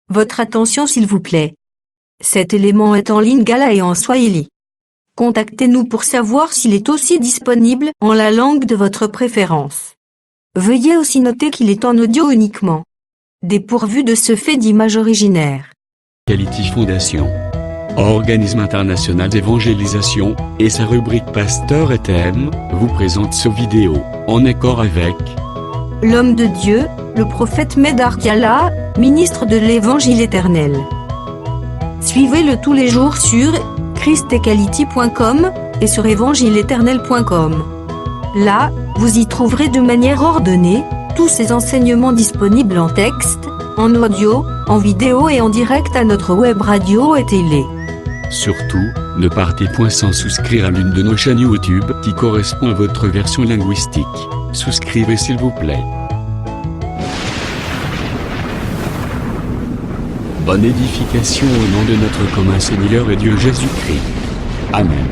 Votre attention s'il vous plaît. Cet élément est en lingala et en swahili. Contactez-nous pour savoir s'il est aussi disponible en la langue de votre préférence. Veuillez aussi noter qu'il est en audio uniquement. Dépourvu de ce fait d'image originaire. Quality Foundation, organisme international d'évangélisation, et sa rubrique Pasteur et Thème, vous présente ce vidéo, en accord avec l'homme de Dieu, le prophète Medar Kiala, ministre de l'Évangile éternel. Suivez-le tous les jours sur christequality.com et sur évangile-éternel.com. Là, vous y trouverez de manière ordonnée tous ces enseignements disponibles en texte, en audio, en vidéo et en direct à notre web radio et télé. Surtout, ne partez point sans souscrire à l'une de nos chaînes YouTube qui correspond à votre version linguistique. Souscrivez s'il vous plaît. Bonne édification au nom de notre commun Seigneur et Dieu Jésus-Christ. Amen.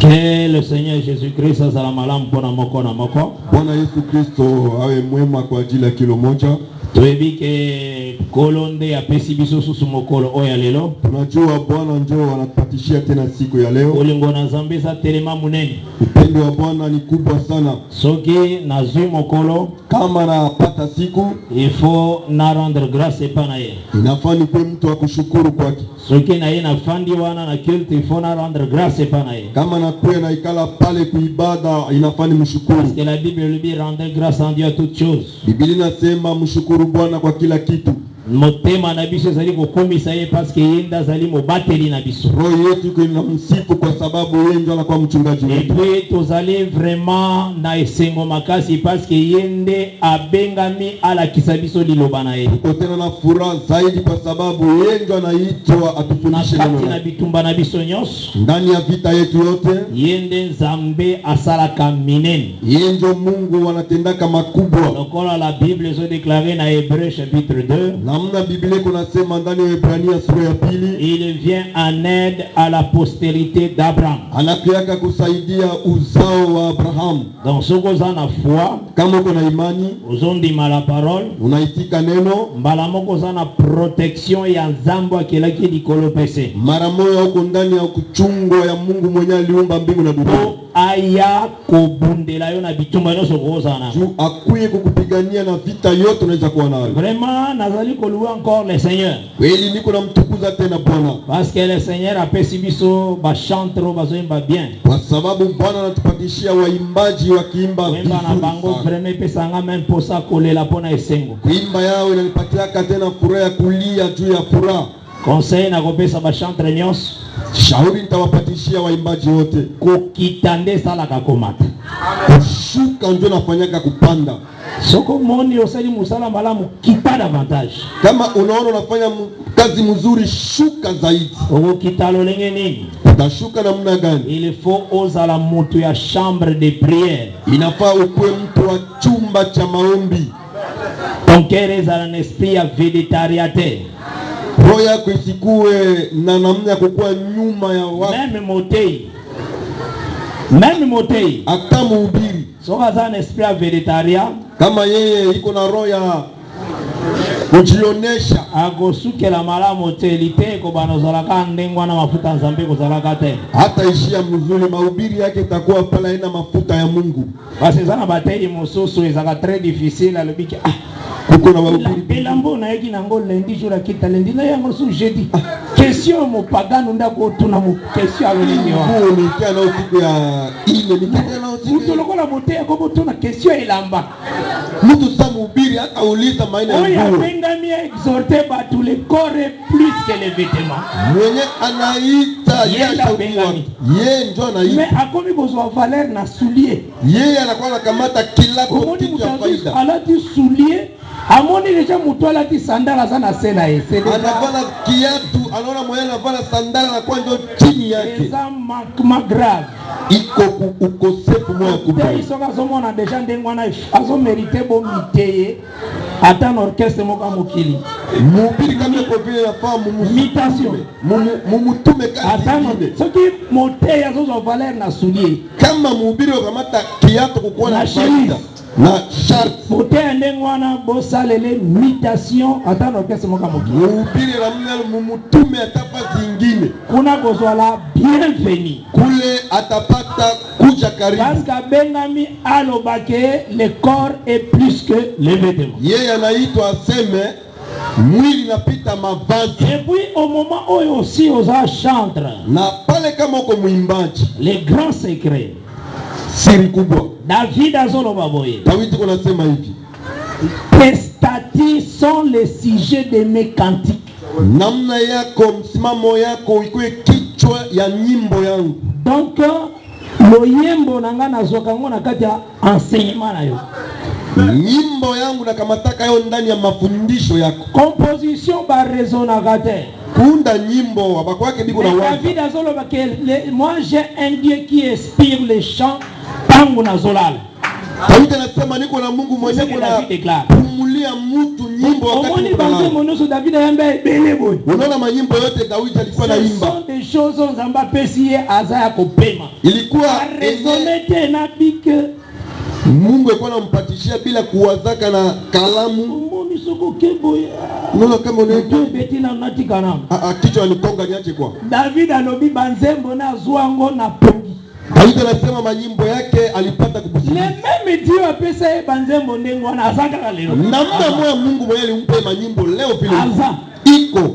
Que le Seigneur Jésus-Christ azalamalam pona moko na moko. Bwana Yesu Kristo awe mwema kwa ajili ya kilo moja. Tuebi ke kolonde apesi biso susu mokolo oya lelo. Tunajua Bwana njoo anatupatishia tena siku ya leo. Olingo na Nzambe za telema munene. Upendo wa Bwana ni kubwa sana. Soki na zui mokolo Kama napata siku, il faut na rendre grâce pa na ye. inafaa nikuwe mtu wa kushukuru kwake. Soki na ye na fandi wana na culte il faut na rendre grâce pa na ye. Kama nakuwe na ikala pale kuibada, inafaa nimshukuru. Parce que la Bible lui dit rendre grâce en Dieu à toutes choses. Biblia inasema mshukuru Bwana kwa kila kitu. Motema na biso zali kokomisa ye parce que yenda zali mobateli na biso. Roho yetu iko inamsifu kwa sababu yeye ndiye anakuwa mchungaji Et wetu. puis tozali vraiment na esengo makasi parce que yende abengami ala kisabiso liloba na ye. Tuko tena na furaha zaidi kwa sababu yeye ndiye anaitwa atufundishe Na neno kati na lake. bitumba na biso nyonso Ndani ya vita yetu yote, yende Nzambe asalaka minene. yeye ndio Mungu anatendaka makubwa. Lokola la Bible zo déclaré na Hébreux chapitre 2, Namna Biblia kunasema ndani ya Waebrania sura ya pili, il vient en aide à la postérité d'Abraham. anakuja kusaidia uzao wa Abrahamu. Donc soko za na foi, Kama uko na imani, ozondima la parole, unaitika neno, mbala moko za na protection ya Nzambe akelaki likolo pese. mara moja uko ndani ya kuchungwa ya Mungu mwenyewe aliumba mbingu na dunia. Po aya kobundela yo na bitumba nyonso kozana. Juu akuye kukupigania na vita yote unaweza kuwa nayo. Vraiment nazali louer encore le Seigneur Kweli niko namtukuza tena Bwana. parce que le Seigneur a pesi biso ba chantre bazoimba bien. Kwa sababu Bwana anatupatishia waimbaji wakiimba Wemba na bango vizuri sana. vraiment pesanga même posa kolela pona esengo. Kuimba yao inanipatia tena furaha ya kulia juu ya furaha. Conseil na kopesa ba chantre nyonso Shauri nitawapatishia waimbaji wote. kokitande sala kakomata. Kushuka ndio nafanyaka kupanda. Soko moni osali musala malamu kita davantage. Kama unaona unafanya kazi mzuri, shuka zaidi. Oko kitalo lenge nini? Utashuka namna gani? Il faut osala mutu ya chambre de prière. Inafaa ukuwe mtu wa chumba cha maombi. Ton cœur est un esprit ya végétariateur. Roho yako isikuwe na namna ya kukua nyuma ya watu. Même motei. Hata mhubiri Soka za un esprit ya végétarien. kama yeye iko na roho ya kujionesha, Agosukela malamu telite ko banozalaka ndengwa na mafuta Nzambe kozalaka te. hata ishia mzuri, mahubiri yake itakuwa pala ina mafuta ya Mungu. Parce que zana bateli mosusu ezaka très difficile alobiki Kuko na mahubiri belambo na yeki nango lundi jour akita lundi na yango su jeudi. Question mo pagano ndako tuna mo question alolini wa. Mungu ni kana usiku ya ine ni kana usiku. Utolokola bote ko tuna question elamba. Mtu sasa mhubiri hata uliza maana ya Oya nguo. bengami exhorter ba tous les corps plus que les vêtements. Mwenye anaita Yenda yeye Bengami. yeye ndio Mais anaita. akomi bozwa valeur na soulier. Yeye anakuwa anakamata kila Komoni kitu ya mutazi faida. alati soulier. Amoni deja mutu alati sandala sana sena ye. Anavala kiatu, anaona mwenye anavala sandala na kwa ndio chini yake. Eza ma grave. Iko ukosefu moja kubwa. Te isoka somona deja ndengwana azo mériter bo miteye. Ata na orchestre moka mokili. Mhubiri kama kwa vile yafaa Imitation. mumutume kazi Ata nyingine. soki moteye azo valeur na soulier. Kama mhubiri ukamata kiatu kukuwa na Na faida. chemise. na sharti. Bote ndengwana bosalele mutation atano kesi moka moki. Mhubiri namna mumutume atapa zingine. Kuna kozwala bienvenue. Kule atapata kuja karibu. Parce que bengami alobake le corps est plus que le vêtement. Yeye anaitwa aseme mwili napita mavazi. Et puis au moment où aussi osa chantre. Na pale kama uko mwimbaji. Les grands secrets. Siri kubwa. David azoloba boye. David kunasema hivi. Tes statuts sont les sujets de mes cantiques. Namna yako msimamo yako ikuwe kichwa ya nyimbo yangu. Donc loyembo nanga nazoka ngona kati ya enseignement na yo. Nyimbo yangu nakamataka yo ndani ya mafundisho yako. Composition ba raisonna kate. Kuunda nyimbo abakwake biko na waza. David azoloba que moi j'ai un Dieu qui inspire les chants tangu na zolala. David anasema niko na Mungu mwenyewe kuna kumulia mtu nyimbo wakati unalala. Monoso David yambe belebo. Unaona manyimbo yote David alikuwa naimba. Ce sont des choses nzamba pesie azaya kopema. Ilikuwa resonete na bike Mungu alikuwa anampatishia bila kuwazaka na kalamu. Unaona kama unaitwa betina unatika na. Kichwa anikonga niache kwa. David alobi banzembo na zuango na pongi. David anasema manyimbo yake alipata kubusikia. Le même Dieu apesa banzembo ndengo na azaka leo. Namna moyo Mungu mwenyewe alimpa manyimbo leo vile. Aza Iko.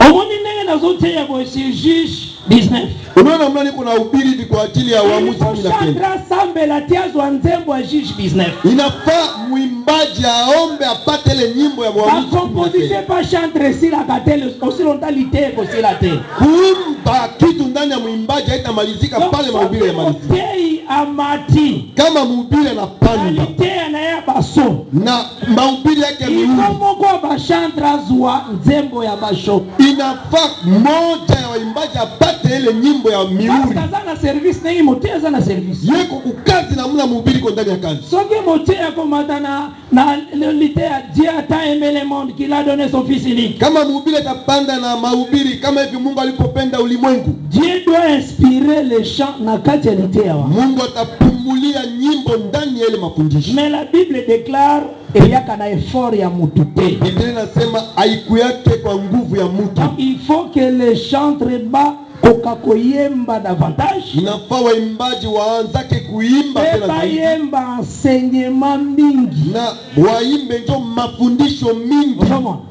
Omoni nenge na zote ya bo juge 19. Unaona mnani kuna ubiri hivi kwa ajili ya waamuzi 19. Sambe la tiazo nzembo ya juge 19. Inafaa muimbaji aombe apate ile nyimbo ya waamuzi 19. Ba compositeur pas chanter si la katele aussi longtemps lité ko si la te. Kuimba kitu ndani ya muimbaji haitamalizika pale mahubiri ya malizika. Tei amati. Kama mhubiri anapanda. Tei na ya baso. Na mahubiri yake ni huru. Ikomo kwa ba chantra zwa nzembo ya basho. Inafaa moja ya waimbaji apate ile nyimbo ya miuri. Kazana service nengi moteza na service. Yeko kukazi na mna mhubiri kwa ndani ya kazi. Soki motea kwa matana na litea Dieu a aimé le monde qu'il a donné son fils unique. Kama mhubiri atapanda na mahubiri kama hivi Mungu alipopenda ulimwengu. Dieu doit inspirer les chants na kati ya litea wa. Mungu atapumulia nyimbo ndani ya ile mafundisho. Mais la Bible déclare eyaka na effort ya mutu te. Biblia inasema haiku yake kwa nguvu ya mtu. Il faut que les chantres ba kokakoyemba davantage. Inafaa waimbaji waanzake kuimba tena zaidi. Bayemba enseignement mingi. Na waimbe ndio mafundisho mingi.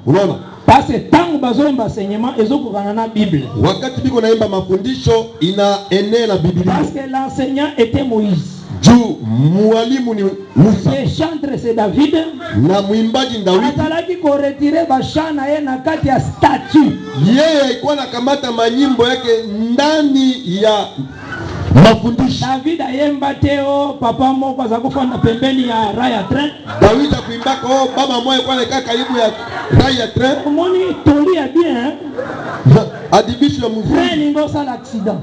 Unaona? Parce que tangu bazoemba enseignement ezokokana na Bible. Wakati biko naimba mafundisho inaenea na Biblia. Parce que l'enseignant était Moïse. Juu mwalimu ni Musa. Le chantre c'est David. Na mwimbaji Daudi. Atalaki ko retirer bashana ye na kati ya statue. Yeye alikuwa anakamata manyimbo yake ndani ya mafundisho. David ayemba teo papa moko azakufanda pembeni ya raya train. David akuimbaka baba moyo kwa anakaa karibu ya raya train. Omoni tolia bien. Adibisho ya mzuri. Train ngo sala accident.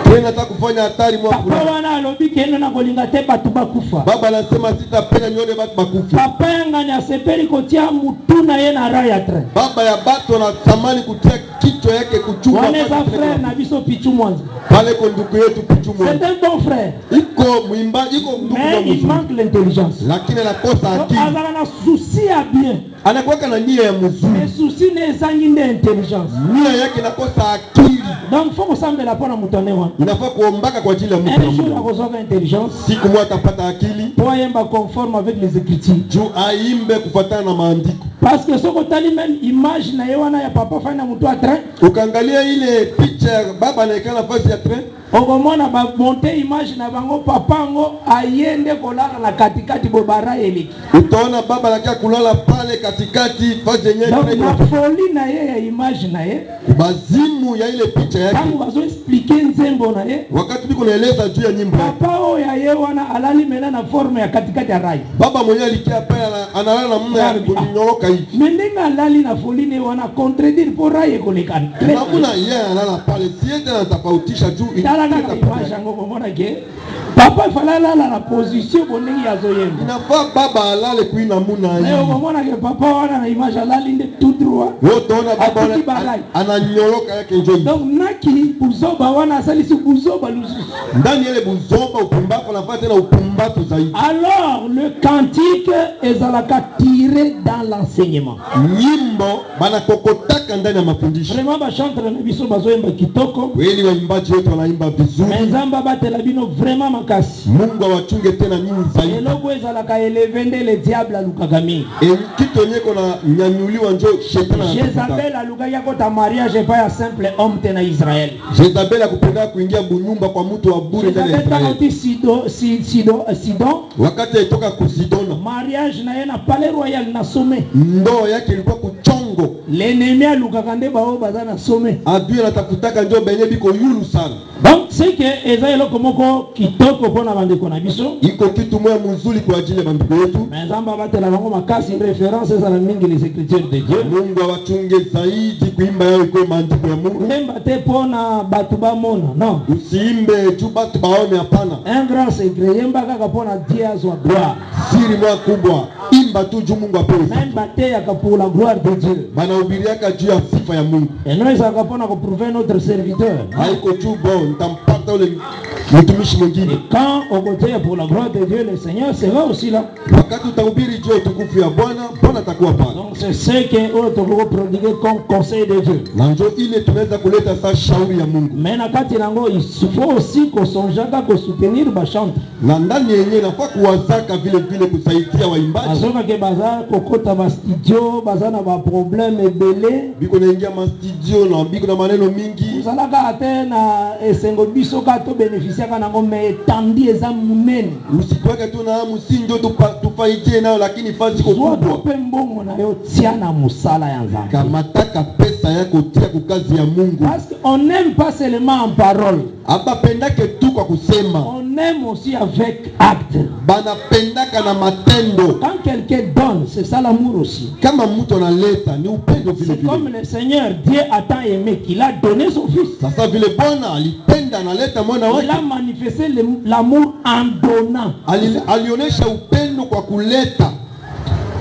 Train nataka kufanya hatari mwa kuna. Papa wana alobi kendo na kolinga te batu bakufa. Baba anasema sitapenda nione batu bakufa. Papa yanga ni asepeli kotia mutuna ye na raya train. Baba ya batu anatamani kutia kichwa yake kuchuma. Waneza frère na biso pichu mwanzo. Pale kwa ndugu yetu pichu mwanzo. C'est un bon frère. Iko mwimbaji iko ndugu mais il manque l'intelligence. Lakini anakosa akili. Azana na souci ya bien. Anakuwa na nia ya mzuri. Mais souci ne zangi nde intelligence. Nia yake inakosa akili. Donc faut kusambela pona mutone wana. Inafaa kuombaka kwa ajili ya mtu. Un jour akozoka intelligence. Siku moja atapata akili. Poyemba conforme avec les écritures. Juu aimbe kufuatana na maandiko. Parce que soko tali même image na yewana ya papa fanya mtu a train. Ukaangalia ile picha ya baba anaikana nafasi ya train. Okomona ba monter image na bango papa ngo ayende kolala na katikati bobara eleki. Utaona baba anakia kulala pale katikati fasi yenyewe. Donc na folie na ye ya image na ye. Bazimu ya ile picha yake. Tangu bazo expliquer nzembo na ye. Wakati biko naeleza juu ya nyimbo. Papa o ya ye wana alali mena na forme ya katikati ya rai. Baba mwenyewe alikia pale analala na mume yake kunyoroka hivi. Mendenga alali na folie ne wana contredire pour rai kolekana. Hakuna yeye analala pale. Siende na tofautisha juu. Papa fallait la position pour nous yazoyem. Il n'a pas baba alale kui na muna yi. Au moment que papa wana na image alali nde tout droit. Wotona baba ananyoloka yake njoo. Donc naki buzoba wana salisi buzoba lusu. Ndani ile buzoba upumbafu nafata na upumbafu zaidi. Alors le cantique ezalaka tiré dans l'enseignement. Nyimbo bana kokotaka ndani ya mafundisho. Vraiment ba chantre na biso bazoyemba kitoko. Kweli waimbaji wetu wanaimba vizuri. Nzamba batela bino vraiment makasi. Mungu awachunge tena nyinyi zaidi. Eloko ezalaka elevende le diable alukaka mingi. Kitu nyeko na nyanyuliwa njo shetani anataka. Jezabel alukaka kota mariage pa ya simple homme tena Israel. Jezabel akupenda kuingia bunyumba kwa mtu wa bure ndani ya Israel. Sidon wakati alitoka kusidona mariage na yena palais royal na sommet. Ndoa yake ilikuwa kuchongo. L'ennemi alukaka nde bao bazana sommet. Adui anatafutaka njo benye biko yulu sana. Donc c'est que eza eloko moko kitoko pona bandeko na biso. Iko kitu moya mzuri kwa ajili ya bandeko yetu. Mais nzamba batela nango makasi référence za mingi les écritures de Dieu. Mungu awachunge zaidi kuimba yao iko maandiko ya Mungu. Nemba te pona batu ba mona. Non. Usiimbe tu batu baone hapana. Un grand secret yemba kaka pona Dieu azwa gloire. Siri moja kubwa. Imba tu juu Mungu apewe. Même bate ya pour la gloire de Dieu. Bana ubiriaka juu ya sifa ya Mungu. Et nous ça kapona ko prouver notre serviteur. Haiko tu bon nitampata ule mtumishi mwingine. Et quand on côté pour la gloire de Dieu le Seigneur sera aussi là. Wakati utahubiri juu utukufu ya Bwana, Bwana atakuwa pale. Donc c'est ce que on prodiguer comme conseil de Dieu. Na ndio ile tunaweza kuleta sa shauri ya Mungu. Mais na kati nango il faut aussi qu'on sonjaka ko soutenir ba chante. Na ndani yenyewe nafaa kuwazaka vile vile kusaidia waimbaji. Azoka ke baza kokota ba studio, baza na ba problème ebele. Biko naingia ma studio na biko na maneno mingi. Zalaka atena esengo biso ka to bénéficier kana ngo mais tandi eza munene. Usikwake tu na msinjo tufaidie nayo lakini fazi kubwa. Kwa mbongo na yo tiana musala ya nzambe. Kama taka pesa yako tia ku kazi ya Mungu. Parce qu'on n'aime pas seulement en parole. Aba pendake tu kwa kusema. On aime aussi avec acte. Bana pendaka na matendo. Quand quelqu'un donne, c'est ça l'amour aussi. Kama mtu analeta ni upendo vile vile. C'est comme le Seigneur Dieu a tant aimé qu'il a donné son fils. Sasa vile Bwana alipenda analeta mwana wake. Il a manifesté l'amour en donnant. Alionyesha upendo kwa kuleta.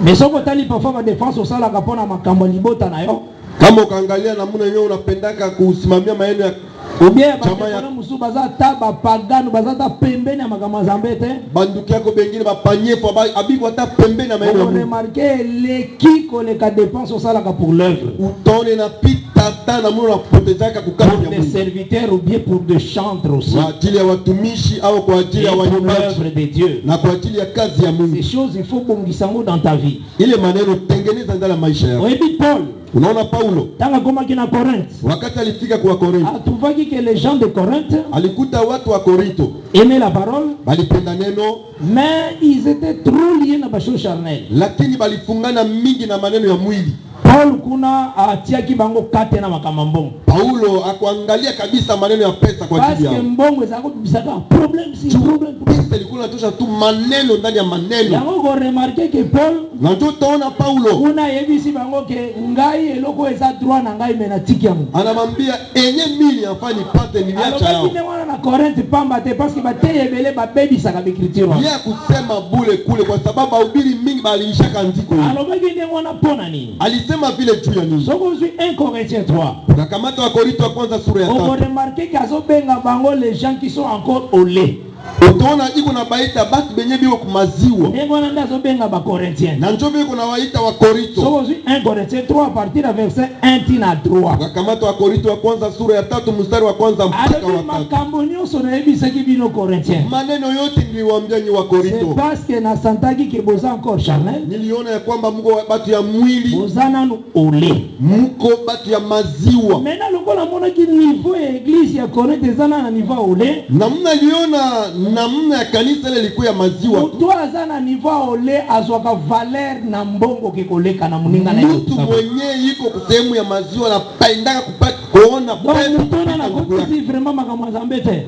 Mais soko tali parfois ma défense au sala kapona makambo libota na yo. Kama ukaangalia namna yenyewe unapendaka kusimamia maneno ya Ubia bakona musu baza taba pagano baza ta pembeni ya makambo zambete. Banduki yako bengine bapanyefo abiko ta pembeni ya maneno. On remarquer l'équipe les cas dépenses au sala pour l'œuvre. Utone na pita tana muna napotezaka kukazi ya Mungu. Des serviteurs ou bien pour des chantres aussi. Kwa ajili ya watumishi au kwa ajili ya waimbaji. L'œuvre de Dieu. Na kwa ajili ya kazi ya Mungu. Ces choses il faut bongisango dans ta vie. Ile maneno tengeneza ndani ya maisha yako. Oui, Paul. Unaona Paulo tanga koma kina Corinthe, wakati alifika kwa Korintho, atuvaki que les gens de Corinthe alikuta watu wa Korintho aimaient la parole, balipenda neno, mais ils étaient trop liés na basho charnel, lakini balifungana mingi na maneno ya mwili. Paul kuna atiaki bango kate na makamambongo. Paulo akuangalia kabisa maneno ya pesa kwa ajili yao. Parce que mbongo zako bisaka problem si problem. Pesa ilikuwa tosha tu maneno ndani ya maneno. Yango ko remarquer que Paul na ndio taona Paulo kuna yebisi bango ke ngai eloko eza droit na ngai menatiki yango. Anamwambia enye mili afanye pate niliacha yao. Alobaki wana na Corinthe pamba te parce que bateyebele babebisa ka écriture. Yeye kusema bule kule kwa sababu ahubiri mingi baliisha andiko. Alobaki ndio wana pona nini? Alisema vile juu ya nini? Soko zui 1 Corinthiens 3. Na kamata wa Korinto wa kwanza sura ya 3. On remarquer qu'azo benga bango les gens qui sont encore au lait. Utaona iko na baita basi benye biko kumaziwa. Ndio nanda zo benga ba Corinthiens. Na njoo biko na waita wa Korinto. Soko zui 1 Corinthiens 3 à partir du verset 1 tina 3. Na kamata wa Korinto wa kwanza sura ya 3 mstari wa kwanza mpaka wa 3. Makambo nyonso na ebisa ki bino Corinthiens. Maneno yote niliwaambia nyi wa Korinto. C'est parce que na santaki ke boza encore charnel. Niliona ya kwamba mko batu ya mwili. Bozana no ole. Mko batu ya maziwa. Maintenant lokola mona ki niveau ya église ya Corinthe zana na niveau ole. Namna liona namna ya kanisa ile ilikuwa ya maziwa. Mtu azana niveau ole azwaka valeur na mbongo kikoleka na muninga na mtu mwenye yuko kusehemu ya maziwa na paendaka kupata kuona pesa na kupiti vraiment makamwa zambete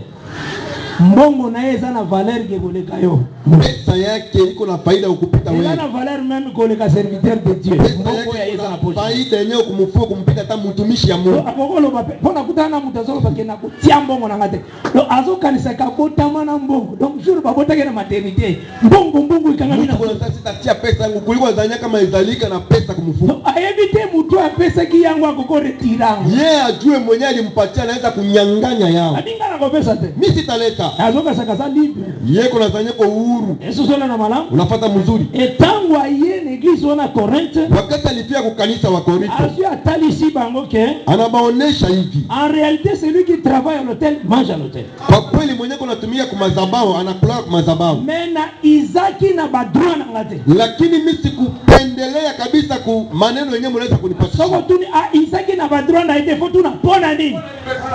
mbongo na yeye zana valeur kikoleka yo. pesa yake iko na faida ukupita wewe. Ina valeur même que le serviteur de Dieu. Mboko ya Yesu na faida yenyewe kumfua kumpita hata mtumishi ya Mungu. Akokolo bape. Pona kutana mutazolo bakena kutia mbongo na ngate. Lo azo kanisa kabota mana mbongo. Donc jour babota kena maternité. Mbongo ikangamina. Kuna sasa sitatia pesa yangu kuliko zanya kama izalika na pesa kumfua. Aevite mtu a pesa ki yangu akoko retirango. Yeye ajue mwenyewe alimpatia anaweza kunyang'anya yao. Adinga na kopesa te. Mimi sitaleta. Azoka saka libre. Yeye kuna zanya kwa uhuru. Yesu sona na malamu. Unafuata mzuri. Etango aye l'église wana Corinthe. Wakati alifia kwa kanisa wa Korintho. Azu atalisi bango ke. Anabaonesha hivi. En réalité celui qui travaille à l'hôtel mange à l'hôtel. Kwa kweli mwenyewe kunatumia kwa madhabahu anakula kwa madhabahu. Mena Isaki na badroa na ngate. Lakini mimi sikupendelea kabisa ku maneno yenyewe mnaweza kunipatia. Soko tuni Isaki na badroa na ite faut tuna pona nini?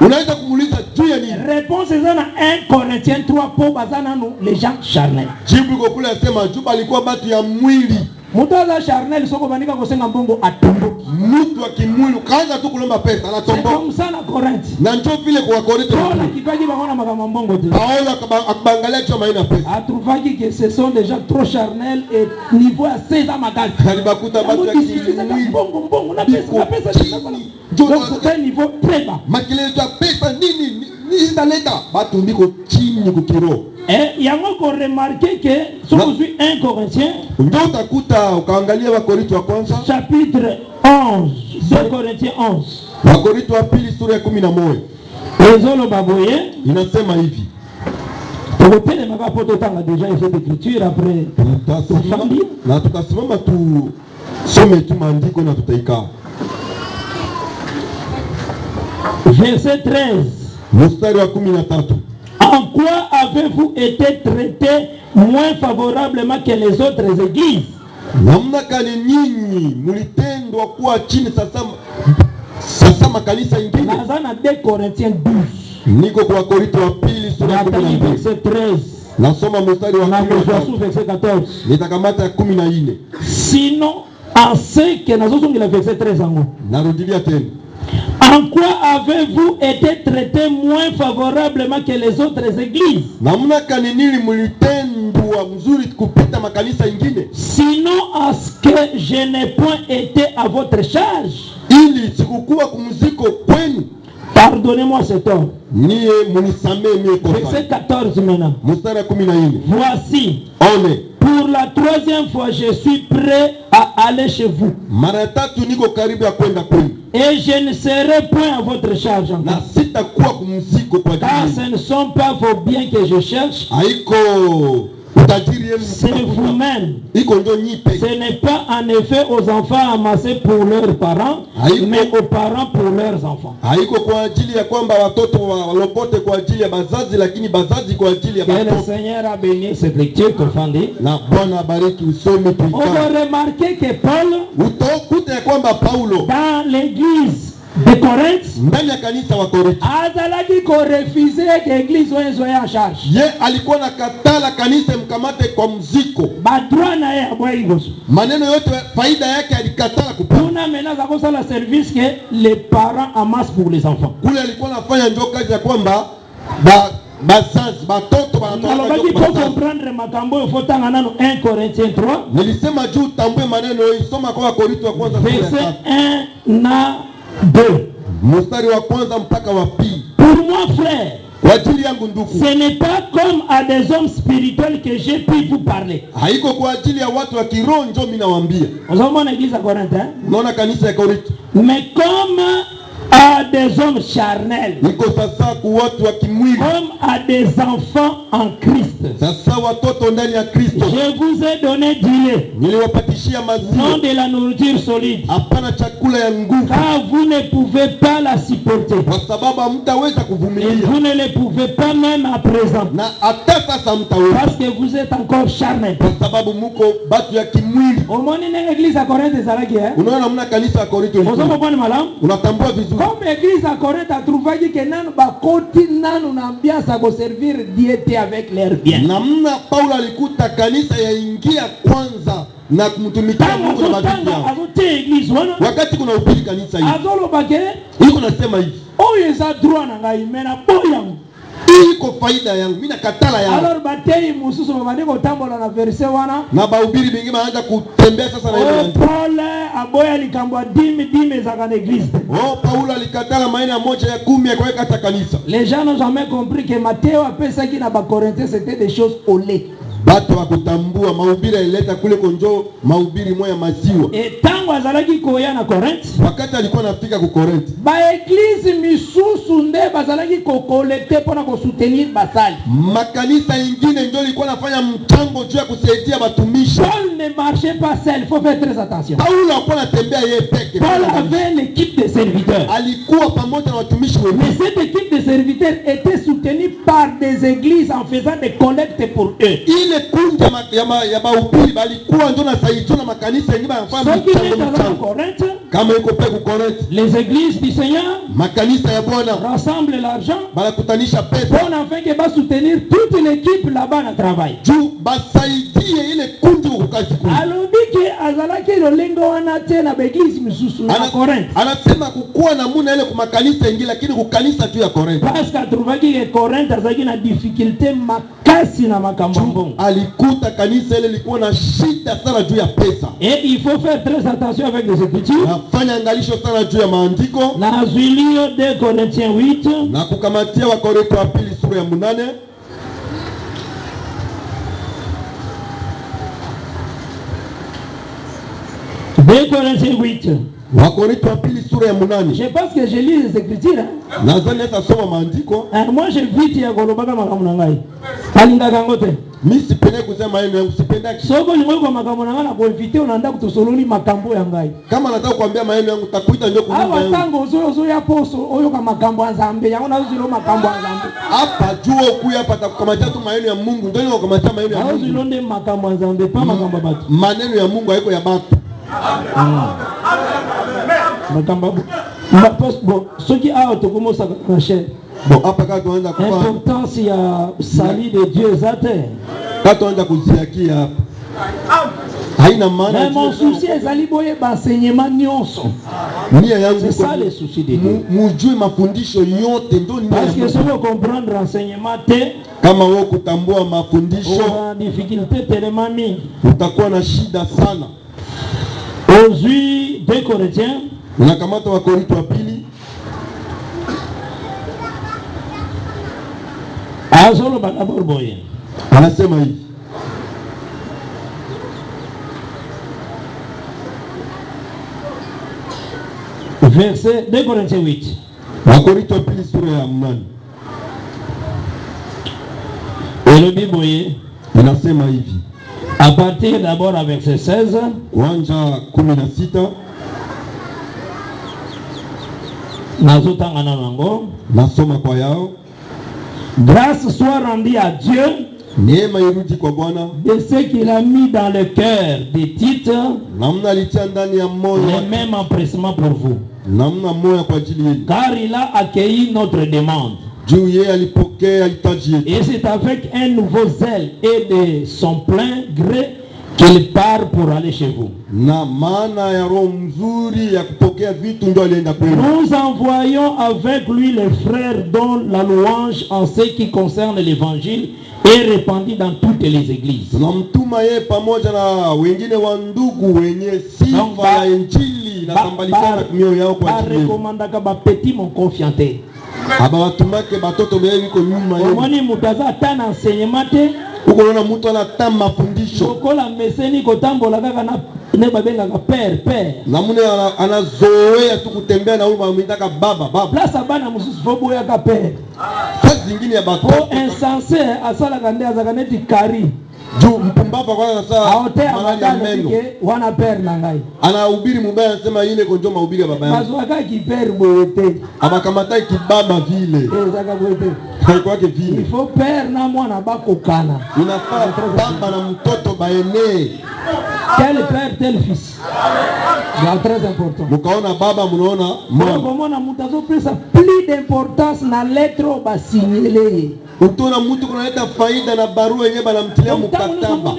Unaweza kumuuliza juu ya nini? Réponse est dans 1 Corinthiens 3 po bazana nous les gens charnels. Jibu iko kule asema Juba alikuwa batu ya mwili. Mutaza charnel soko banika kosenga mbongo atomboki. Mtu wa kimwili kaanza tu kulomba pesa anatomboka. Comme ça na Corinthe. Na njoo vile kwa Korintho. Ona kipaji bakona makama mbongo tu. Aola akabangalia tu maana pesa. Atruvaki que ce sont des gens trop charnels et niveau à 16 ans makali. Alibakuta batu ya kimwili. Mbongo na pesa chini. Donc c'est un niveau très bas. Makile ya pesa nini italeta batu mbiko chini kukiro. Et yango ko remarquer que si vous suivez 1 Corinthiens ndio utakuta ukaangalia wa Korintho wa kwanza chapitre 11 2 Corinthiens 11 wa Korintho wa pili sura ya 11 ezolo baboye inasema hivi. Tokotele makapo totanga déjà cette écriture après na tutasimama tu some tu maandiko na tutaikaa. Verset 13. Mstari wa 13. En quoi avez-vous été traité moins favorablement que les autres églises? Namna gani nyinyi mlitendwa kuwa chini sasa makanisa ingine? Nazana 2 Corinthiens 12. Niko kwa Korintho wa pili sura ya 12. Verset 13. Nasoma mstari wa 13. Verset 14. Nitakamata 14. Sinon en ce que nazozongela verset 13 ango. Narudilia tena. En quoi avez-vous été traité moins favorablement que les autres églises? Namna gani nini mlitendwa mzuri kupita makanisa ingine? Sinon à ce que je n'ai point été à votre charge. Ili sikukuwa kumziko kwenu. Pardonnez-moi ce tort. Niye munisamee mie kosa. Verset 14 maintenant. Mstari wa 14. Voici. Ole. Pour la 3e fois je suis prêt à aller chez vous. Mara tatu niko karibu ya kwenda kwenu. Et je ne serai point à votre charge encore. Na sitakuwa kumziko kwa car ce ne sont pas vos biens que je cherche. Haiko c'est vous-même. Ce n'est pas en effet aux enfants amassés pour leurs parents, mais aux parents pour leurs enfants. Que le Seigneur a béni cette lecture que Fandi. On va remarquer que Paul, dans l'église de Corinthe, azalaki ko refuser que l'église soit en charge. Ye alikuwa nakatala kanisa mkamate kwa mziko. Badroit na ye abwai goso. Maneno yote faida yake alikatala kupata. Kuna menaza kosa la service que les parents amassent pour les enfants. Kule alikuwa anafanya ndio kazi ya kwamba bazazi batoto wanatoka kwa comprendre makambo yofotanga nano 1 Corinthiens 3. Nilisema juu tambue maneno isoma kwa Korintho wa kwanza verset 1 na 2. Mstari wa kwanza mpaka wa pili. Pour moi frère, ce n'est pas comme à des hommes spirituels que j'ai pu vous parler. Haiko kwa ajili ya watu wa kiroho ndio mimi nawaambia. Unaona église ya Korinthe, hein? Unaona kanisa ya Korintho. Mais comme à des hommes charnels, comme à des enfants en Christ, je vous ai donné du lait, non de la nourriture solide, car vous ne pouvez pas la supporter, et vous ne le pouvez pas même à présent, parce que vous êtes encore charnels. Au moins une église à Corinthe, comme l'église à Corinthe a trouvé que nan ba koti nanu na ambiance à servir diété avec l'air bien. Namna Paulo alikuta kanisa yaingia kwanza na kumtumikia Mungu na mabibi yao. Wakati kuna upili kanisa hili. Azolo bake iko nasema hivi. Oyo eza droit na ngai mena boyangu. iko faida yangu, mimi nakatala yangu. Alors batei mususu mabandiko tambola na verse wana na bahubiri bingi banaanza kutembea sasa na ile Paul aboya likambwa dimi za kana église. Paulo alikatala maana moja ya 10 akaweka hata kanisa. Les gens n'ont jamais compris que Matthieu apesa qui na ba Corinthiens c'était des choses au lait. Bato wakutambua mahubiri ileta kule konjo mahubiri moya maziwa. Tangu azalaki koya na Corinth, wakati alikuwa anafika ku Corinth, ba église misusu nde bazalaki ko collecter pona ko soutenir basali. Makanisa ingine ndio ilikuwa nafanya mchango juu ya kusaidia batumishi. Paul ne marchait pas seul, il faut faire très attention. Paulo alikuwa anatembea yeye peke. Paul avait une équipe de serviteurs. Alikuwa pamoja na watumishi wengine. Mais cette équipe de serviteurs était soutenue par des églises en faisant des collectes pour eux. Ile kundi ya bahubiri balikuwa ndio nasaidia na makanisa yengine wanafanya mchango. Kama yuko peke Corinth, les églises du Seigneur, makanisa ya Bwana rassemblent l'argent, balakutanisha pesa pour afin que ba soutenir toute l'équipe là-bas na travail. Juu basaidie ile kundi ukazi kundi. Alobike azalaki lolengo wana tena ba église misusu na Corinth. Anasema kukuwa na muna ile kwa makanisa yengine lakini kukanisa tu ya Corinth. Parce que trouvaki que Corinth azalaki na difficulté makasi na makambo. Alikuta kanisa ile lilikuwa na shida sana juu ya pesa. Et il faut faire très attention avec les écritures. Nafanya angalisho sana juu ya maandiko. Na Zulio de Corinthiens 8. Na kukamatia wa Korintho wa pili sura ya 8. De Corinthiens 8. Wa Korintho wa pili sura ya 8. Je pense que je lis les écritures. Nazani hata soma maandiko. Moi je vite ya kolobaka makamu na ngai. Alingaka ngote. Mimi sipende kusema yeye yangu sipenda. Soko ni mwiko makamu na ngai na kuinvite unaenda kutusololi makambo ya ngai. Kama nataka kuambia maneno yangu takuita ndio kuimba yangu. Hawa tango zo ya poso oyo kama makambo ya Nzambe. Yango na zilo makambo ya Nzambe. Hapa juo kuya hapa takukamatia tu maneno ya Mungu. Ndio ni kukamatia maneno ya Mungu. Hao zilo ndio makambo ya Nzambe pa makambo ya batu. Maneno ya Mungu haiko ya batu. Makambo. Bon, ceux qui a autocomo ça caché. Bon, hapa kama tuanza kufa. Importance ya sali de Dieu zate. Kama tuanza kuziakia hapa. Haina maana. Mais mon souci est ali boye enseignement nyonso. Nia yangu c'est ça le souci de Dieu. Mujue mafundisho yote ndio ni. Parce que si vous comprendre enseignement te kama wewe kutambua mafundisho una difficulté tellement mingi. Utakuwa na shida sana. Aujourd'hui 2 Corinthiens unakamata wa Korintho wa pili azolo d'abord boye anasema hivi verset 2 Corinthiens 8 wa Korintho wa pili sura ya 8 elobi boye anasema hivi à partir d'abord à verset 16 kuanza 16 nazotanga nango nasoma kwa yao. Grâce soit rendue à Dieu neema irudi kwa Bwana de ce qu'il a mis dans le cœur des titres namna alitia ndani ya moyo le même empressement pour vous, namna moyo kwa ajili yenu, car il a accueilli notre demande. Juu yeye alipokea hitaji yetu. Et c'est avec un nouveau zèle et de son plein gré qu'il part pour aller chez vous. Na maana ya roho mzuri ya kupokea vitu ndio alienda kwenu. Nous envoyons avec lui les frères dont la louange en ce qui concerne l'évangile est répandue dans toutes les églises. Tunamtuma yeye pamoja na wengine wa ndugu wenye sifa ya injili na tambalika mioyo yao kwa ajili. Recommandaka ba petit mon confianté. Aba watumake batoto beye biko nyuma yao. Omoni mutaza tana enseignement te. Ukoona mtu anatama mafundisho. Kokola meseni kotambola kaka na ne babenga ka père. Na mune anazoea tu kutembea na huyu mmitaka baba. Place bana mususu fobo ya ka père. Kazi zingine ya batoto. Ko insensé asala kande azakaneti kari. Juu mpumbavu kwanza sasa malali ya meno. Wana père na ngai. Anahubiri mbaya anasema ile konjo mahubiri ya baba yangu. Mazwaka ki père boete. Abakamata kibaba vile. Zaka boete. Haikuwa ke vile. Il faut père na mwana bakokana. Unafaa baba na mtoto baene. Quel père tel fils. C'est très important. Mukaona baba munaona mwana. Mwana mutazo presa plus d'importance na lettre ba signaler. Utona mtu kunaleta faida na barua yenyewe banamtilia mkataba.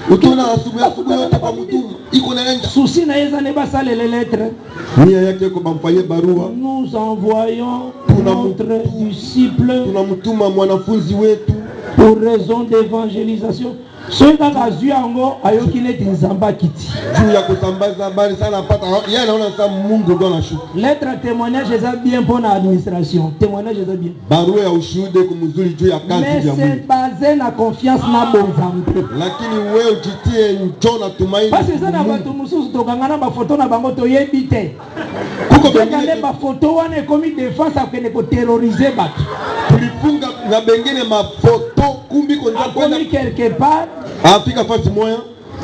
Utona asubuhi yote kwa mtu iko naenda. Souci na yeza ne basale les lettres. Nia yake ko bamfanyie barua. Nous envoyons notre disciple. Tunamtuma mwanafunzi wetu pour raison d'évangélisation. Soka kazu yango ayoki neti nzamba kiti. Juu ya kusambaza habari sana pata. Yeye anaona sasa Mungu ndo anashuka. Lettre témoignage eza bien pour la administration. Témoignage eza bien. Barua ya ushuhuda kumzuri juu ya kazi ya Mungu. Mais c'est basé na confiance na bonzambe. Lakini wewe ujitie njona tumaini. Parce que ça na batu mususu tokangana ba photo na bango to yebite. Kuko bengine ba photo wana komi défense akene ko terroriser batu. Tulifunga na bengine mafoto kumbi konza kwenda quelque part. Afrika fasi moya.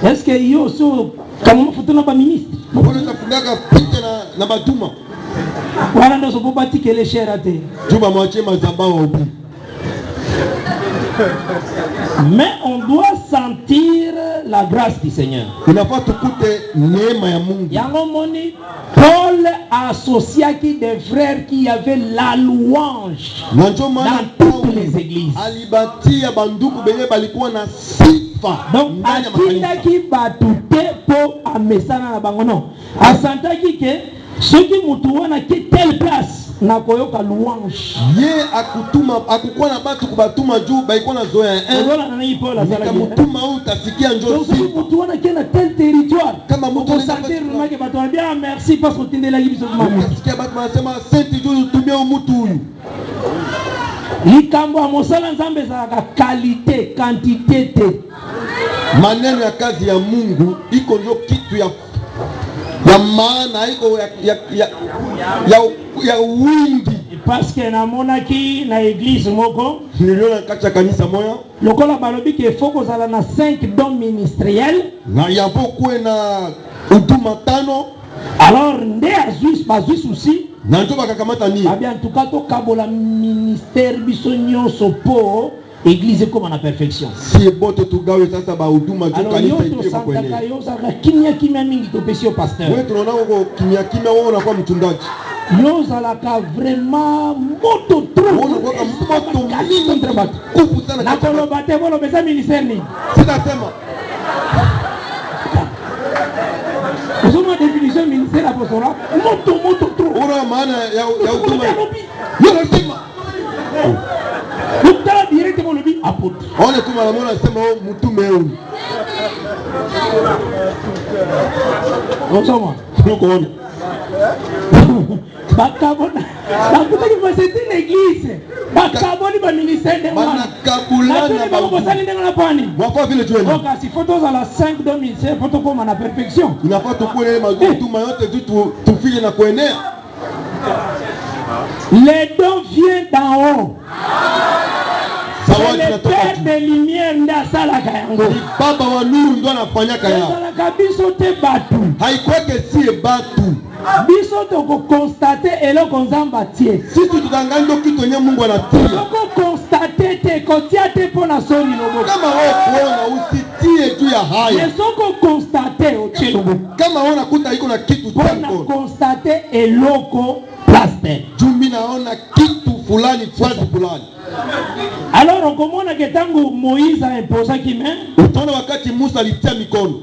Est-ce que yo so kama photo na ba ministre? Mbona tafunga picha na batuma? Wana ndo so bobati kele sherate. Juba mwache mazamba wa ubi. Mais on doit sentir la grâce du Seigneur. Inafaa tukute neema ya Mungu. Yango moni Paul associé qui des frères qui avaient la louange dans toutes les églises. Alibatia banduku benye balikuwa na sifa. Donc atinda ki batute po amesana na bango non. Asantaki ke ceux qui mutu wana ki telle place na koyoka louange. Ye akutuma akukuwa na batu kubatuma juu baikuwa na zoea wala na nani Paul asala ki mutuma utasikia njoo sifa. Donc mutu wana kena tel territoire kama mutu sentir rumake batu bien merci parce que tindela gibiso mama. Utasikia batu wanasema senti juu tumia umutu huyu. Likambo ya mosala nzambe za qualité quantité te. Maneno ya kazi ya Mungu iko ndio kitu ya maana iko ya wingi. Parce que na monaki na église moko niliona katika kanisa moya lokola balobi ke foko zala na 5 dons ministériels na yapo kuwe na huduma 5. Alors nde azui souci na ndio bakakamata ni abia en tout cas to kabola ministère biso nyonso po église comme en perfection. Si bote tugawe sasa ba huduma juu kanisa ipe kwa kweli. Alors yo saka kimya mingi to pesio pasteur. Wewe tunaona uko kimya wewe unakuwa mchungaji. Yo zalaka vraiment moto trop. Unakuwa moto mingi kufu sana. Na koloba te bolo besa ministère ni. Sitasema. Usoma définition ministère apostolat moto trop. Una maana ya huduma. Yo nasema. Mutala directement le bi apôtre. On est comme la mona sema mutume huyu. Usoma. Nuko ona. Bakabona. Bakutaki kwa cette église. Bakaboni ba ministère de moi. Bakabulana ba bosali ndenga na pani. Mwapa vile tuende. Donc si photos à la 5 dons ministère photo comme en perfection. Inafaa tukue ile mazutuma yote tu tufike na kuenea. Les dons viennent d'en haut. C'est le Père de lumière nda sala kayango. Baba wa nuru ndo anafanya kaya. Sala kabiso te batu. Haikwake si batu. Biso to ko constater eloko nzamba tie. Sisi tutanganya kitu yenye Mungu anatia. Ko constater te ko tia te pona soni lobo. Kama wewe kuona usitie tu ya haya. Soko constater o chelobo. Kama wewe kuta iko na kitu pona constater eloko plaster. Jumi naona kitu fulani fulani. Alors on komona ke tangu Moïse a imposé qui main. Utaona wakati Musa alitia mikono.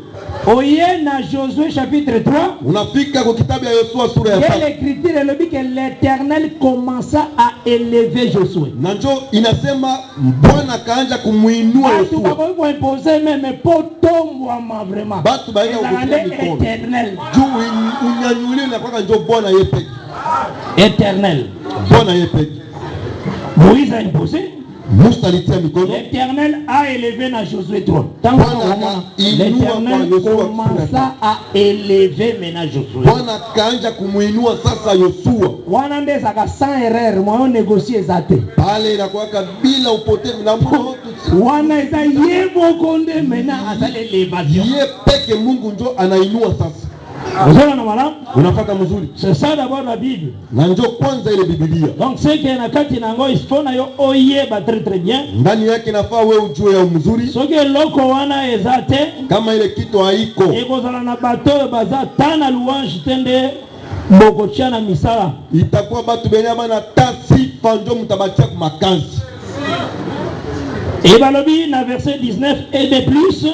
Oye na Josué chapitre 3. Unafika kwa kitabu ya Yoshua sura ya 3. L'écriture elle dit que l'Éternel commença à élever Josué. Na njoo inasema Bwana kaanza kumuinua Yoshua. Batu kwa imposer même potombwa ma vraiment. Batu baenda kutia mikono. Éternel. Juu unyanyuliwe na kwa njoo Bwana yepeke. Éternel. Bwana yepeke. Moïse a imposé. L'Éternel a élevé na Josué 3. L'Éternel commença à élever maintenant Josué. Bwana kaanza kumuinua sasa Yoshua. Wana ndeza ka sans erreur moyo négocier zate. Pale inakuwa bila upotevu na Mungu. Wana eza yebo konde maintenant azale l'évasion. Yeye peke Mungu ndio anainua sasa. Unafata mzuri. C'est ça d'abord la Bible. Na ndio kwanza ile Biblia. Donc c'est que na kati nango isifona yo oyeba très bien. Ndani yake nafaa wewe ujue ya mzuri. Soke loko wana ezate. Kama ile kitu haiko. Eko zala na bato baza tana louange tende bokochana misala. Itakuwa batu benye bana tasi fanjo mutabatia ku makazi. Et balobi na verset 19 et de plus.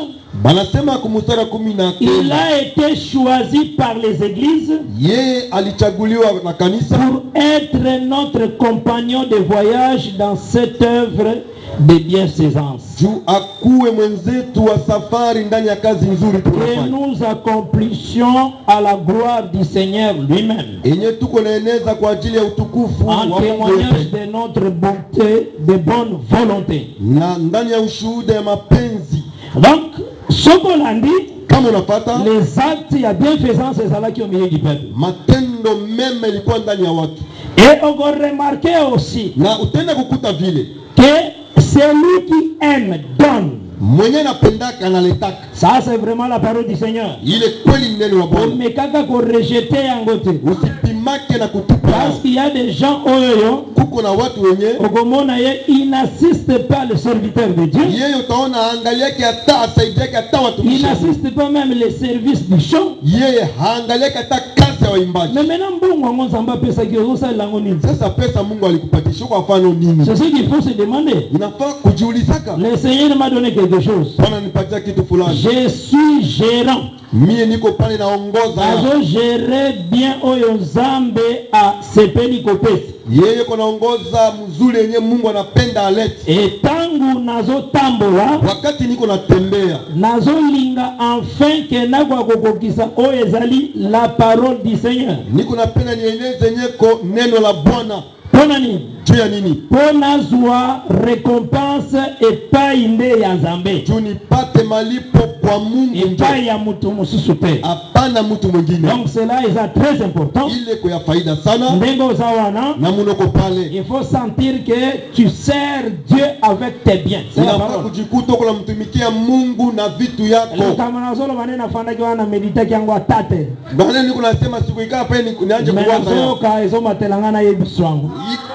Banasema kumustara 19. Il a été choisi par les églises. Yeye alichaguliwa na kanisa pour être notre compagnon de voyage dans cette œuvre de bienfaisance. Juu akuwe mwenzetu wa safari ndani ya kazi nzuri tunafanya. Que nous accomplissions à la gloire du Seigneur lui-même. Enye tuko naeneza kwa ajili ya utukufu en témoignage de notre bonté, de bonne volonté. Na ndani ya ushuhuda ya mapenzi. Donc, Sokolandi, kama unapata les actes ya bienfaisance ezalaki au milieu du peuple. Matendo mema ilikuwa ndani ya watu. Et on va remarquer aussi na utenda kukuta vile que celui qui aime donne. Mwenye napendaka analetaka. Ça c'est vraiment la parole du Seigneur. Ile kweli neno la Bwana. Umekaka ko rejeter yangote. Usipimake na kutupa. Parce qu'il y a des gens oyo kuko na watu wenye ogomona ye il n'assiste pas le serviteur de Dieu. Yeye utaona angaliake hata asaidiake hata watumishi. Il n'assiste pas même les services du chant. Yeye haangaliake hata kazi ya waimbaji. Mais maintenant mbongo ngozamba pesa kiyo sa lango nini? Sasa pesa Mungu alikupatisha kwa mfano nini? C'est ce qu'il faut se demander. Inafaa kujiulizaka. Le Seigneur m'a donné quelque chose. Bwana nipatia kitu fulani. Je suis gérant. Mie niko pale naongoza. Azo gérer bien oyo Nzambe a sepeli kopesi. Yeye konaongoza mzuri yenye Mungu anapenda alete. Et tangu nazo tambola, wakati niko natembea, nazo linga enfin que nakwa kokokisa oyo ezali la parole du Seigneur. Niko napenda nieneze nyeko neno la Bwana. Pona nini? Juu ya nini? Pona zwa récompense epai nde ya Nzambe. Juu nipate malipo kwa Mungu epai ya mtu mususu pe. Hapana mtu mwingine. Donc cela est très important. Ile kwa ya faida sana. Ndengo zawana. Na munoko pale. Il faut sentir que tu sers Dieu avec tes biens. C'est la parole. Kujikuta kwa mtumikia Mungu na vitu yako. Kama nazolo manena fanda kwa na medita kyangu atate. Bana niko nasema siku ikaa pale nianze kuwaza. Menazo ka ezo matelangana yebisu wangu.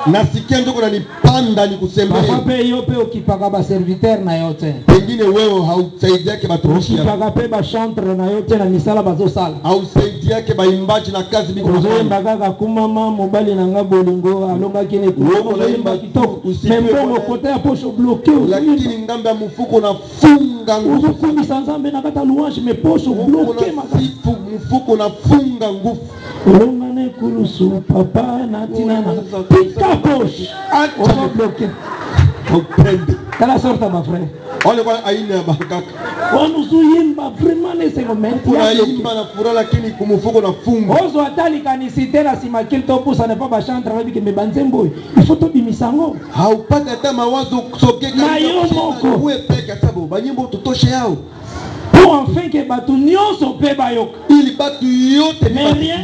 Nasikia ndiko nanipanda nikusembee. Papa pe yope ukipaka ba serviteur na yote. Pengine wewe hausaidiake batumishi. Ukipaka pe ba chantre na yote na misala bazo sala. Hausaidiake baimbaji na kazi biko nafanya. Uzo mbaka kumama mobali na ngabo lingo alonga kine kuimba kitoko. Membo kote ya posho bloqué. Lakini ngambe ya mfuko unafunga nguvu. Ukumi sanzambe na kata louange me posho bloqué masifu mfuko unafunga nguvu. Ulongane kurusu papa na tina na pika poche. Ozo bloqué. Upende. Kala sorta ma frère. Ole kwa aina ya bakaka. Wanuzuyimba vraiment les segments. Unaimba na furaha lakini kumfuko na funga. Ozo atali kanisite na simakil to pusa ne pa ba chantre avec me banzembo. Il faut to bimisango. Haupata hata mawazo kusogeka. Na yo moko. Uwe peke sababu banyimbo tutoshe yao. Pour enfin que batu nyonso pe bayoka. Ili batu yote mais rien.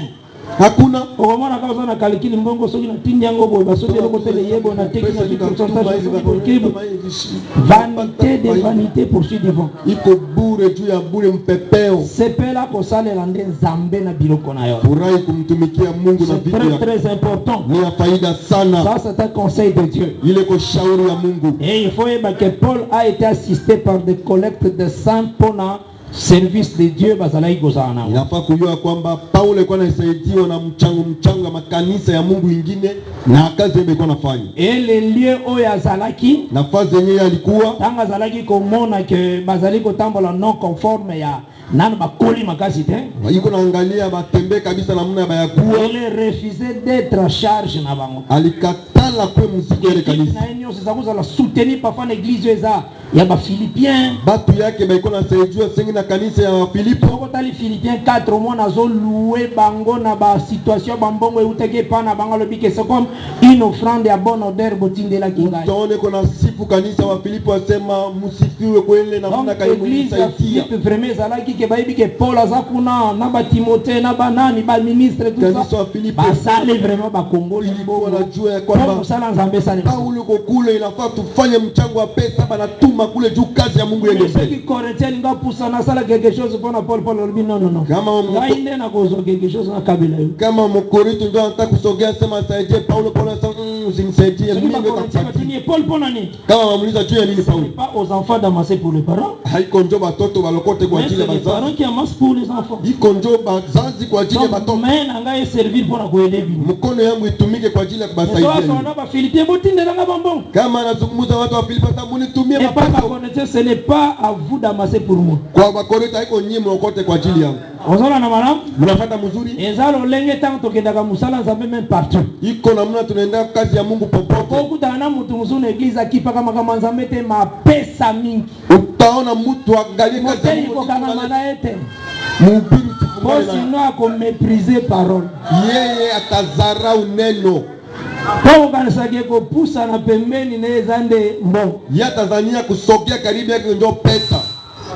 Hakuna. Okomona kaza na kalikili mbongo soki na tindi yango boy basoki loko tele yebo na teki na pourcentage vanité de vanité poursuit devant. Iko bure juu ya bure mpepeo. Sepela ko sale lande Nzambe na biloko na yo. Furahi kumtumikia Mungu na vitu yako. C'est très important. Ni ya faida sana. Ça c'est un conseil de Dieu. Ile ko shauri ya Mungu. Et il faut que Paul a été assisté par des collectes de sang pona service de Dieu bazalai gozana. Inafaa kujua kwamba Paulo alikuwa anasaidiwa na mchango ya makanisa ya Mungu ingine na kazi yake anafanya. Et les lieux oya zalaki nafasi yenyewe alikuwa tanga zalaki komona ke bazali kotambola non conforme ya nana bakoli makasi te. Iko naangalia batembe kabisa namna ya yakuwa. Il refusait d'être en charge na bango. Alikatala kwa mzigo ile kanisa. Na enyo sizakuza la soutenir parfois l'église eza ya ba Philippiens. Batu yake baiko na saidiwa sengi na kanisa ya Filipo. Ko tali Philippiens 4 mois nazo louer bango na ba situation bambongo euteke pa na bango lobike c'est comme une offrande ya bonne odeur botindela kingai. Tuone kuna sifu kanisa wa Filipo asema musifiwe kwele na mna kaimuni saidia. Vraiment zalaki ke baibi ke Paul azakuna na ba Timothée na ba nani ba ministre tout ça. Kanisa wa Filipo basale vraiment ba Kongo libo wanajua kwa Paulo kule inafaa tufanye mchango wa pesa banatuma kule juu kazi ya Mungu iende mbele. Kama Mkorinto ndio anataka kusogea sema saidie Paulo, Paulo anasema usinisaidie mimi ndio nitakupatia. Kama wamuuliza juu ya nini Paulo? Aux enfants d'amasser pour les parents. Haiko njoo batoto balokote kwa ajili ya bazazi. Les parents qui amassent pour les enfants. Iko njoo bazazi kwa ajili ya batoto. Mais nanga servir pour kuaider bino. Mkono yangu itumike kwa ajili ya kubasaidia. Kama anazungumza watu wa Filipi sababu nitumie mapato. Ce n'est pas à vous d'amasser pour moi. Kwa Wakorintho haiko nyinyi mlokote kwa ajili yangu. Ozala na malamu? Mnafuata mzuri? Ezalo lenge tangu tokendaka musala nzambe même partout. Iko namna tunaenda kazi ya Mungu popote. Ukutana mtu mzuri eglise akipa kama nzambe te mapesa mingi. Utaona mtu angalie kazi ya Mungu kama manaete. Mhubiri sinon ako mépriser parole. Yeye atazarau neno. Kwa kanisage ko pusa na pembeni na ezande mbo. Yatazania kusogea karibu yake ndio pesa.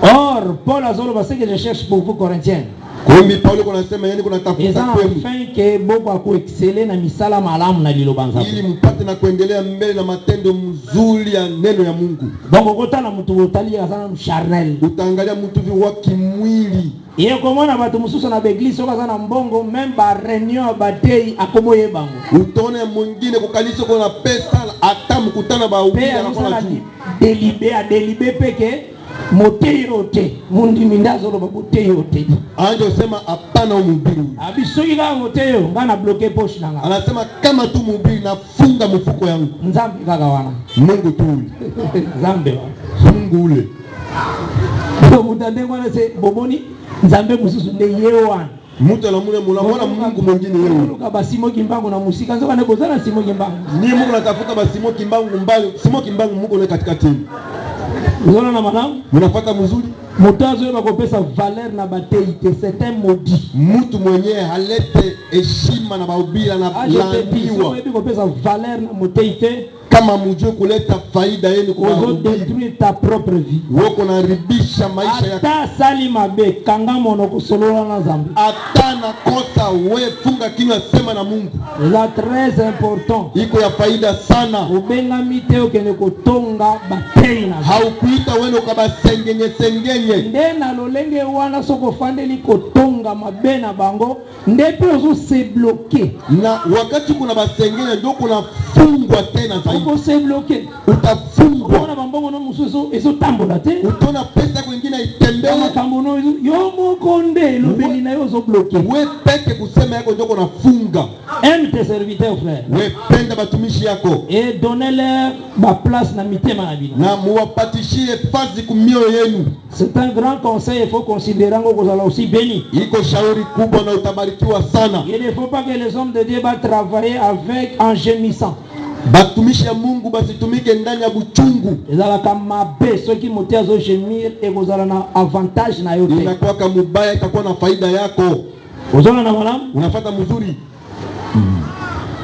Or Paul azolo parce que je cherche pour vous Corinthiens. Kumbi Paulo kunasema yani kuna tafuta kwenu. Afin que boko akuexceller na misala malamu na lilobanza. Ili mpate na kuendelea mbele na matendo mzuri ya neno ya Mungu. Donc ukotana mtu utalia sana mcharnel. Utaangalia mtu vi wa kimwili. Yeye komona watu mususu na beglise soka sana mbongo même ba reunion batei akomoye bango. Utaona mwingine kukanisa kuna pesa hata mkutana ba ubiri anakuwa juu. Delibe peke moteyote mundi mindazo lo babuteyote anjo sema hapana umubiri abisoki kama moteyo ngana bloquer poche nanga anasema kama tu mubiri nafunga mfuko yangu nzambe kaka wana Mungu tu nzambe Mungu ule ndio mutandengwa na se boboni nzambe mususu nde yewa mutu alamune mulamona Mungu mwingine yeye luka basimo kimbangu na musika nzoka ne kozana simo kimbangu ni Mungu natafuta basimo kimbangu mbali simo kimbangu Mungu ule katikati. Unaona na manamu? Unafuata mzuri? Mutazo yeba kopesa valeur na bateite, c'est un maudit. Mtu mwenyewe halete heshima na baubila na laaniwa. Wewe kopesa valeur na muteite kama mjue kuleta faida yenu kwa wao détruire ta propre vie. Wewe kunaribisha maisha yako. Ata sali mabe kanga mono kusolola na zambi. Ata na kosa wewe funga kinywa sema na Mungu. La très important. Iko ya faida sana. Ubenga mite okene kotonga batei na. Haukuita wewe ukabasengenye. Ndena lolenge wana soko fandeli kotonga mabe na bango ndepe ozo se bloquer. Na wakati kuna basengenya ndio kuna fungwa tena zaidi. Uko se bloquer. Utafungwa. Kuna bambongo no mususu ezo tambola te. Utona pesa kwingine itembee. Kama kambono yo mokonde lobeli na yo zo bloquer. Wewe peke kusema yako ndio kuna funga. Aime tes serviteurs frère. Wewe penda batumishi yako. Et donnez-leur ba place na mitema na bino. Na muwapatishie fazi kumioyo yenu. C'est un grand conseil, il faut considérer ngo kozala aussi béni. Iko shauri kubwa na utabarikiwa sana. Il ne faut pas que les hommes de Dieu va travailler avec en gémissant. Batumishi ya Mungu basitumike ndani ya buchungu. Ezala kama be soki mote azo gemir e kozala na avantage na yote. Inakuwa kama mubaya itakuwa na faida yako. Ozona na malamu? Unafuata mzuri.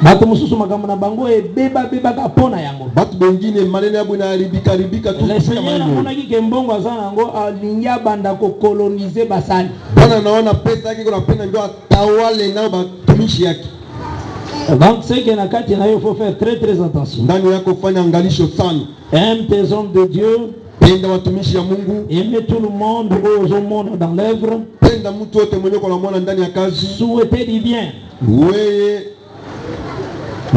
Batu mususu makambo na bango beba kapona yango. Batu bengine maneno yabo inaharibika tu. Lesenya na kike mbongo azana ngo alinya banda ko coloniser basali. Bwana naona pesa yake kuna penda ndio atawale nao batumishi yake. Donc c'est que na kati na yo faut faire très attention. Ndani yako fanya angalisho sana. Aime tes hommes de Dieu. Penda watumishi ya Mungu. Aimez tout le monde au monde dans l'œuvre. Penda mtu wote mwenye kwa mwana ndani ya kazi. Souhaitez du bien. Wewe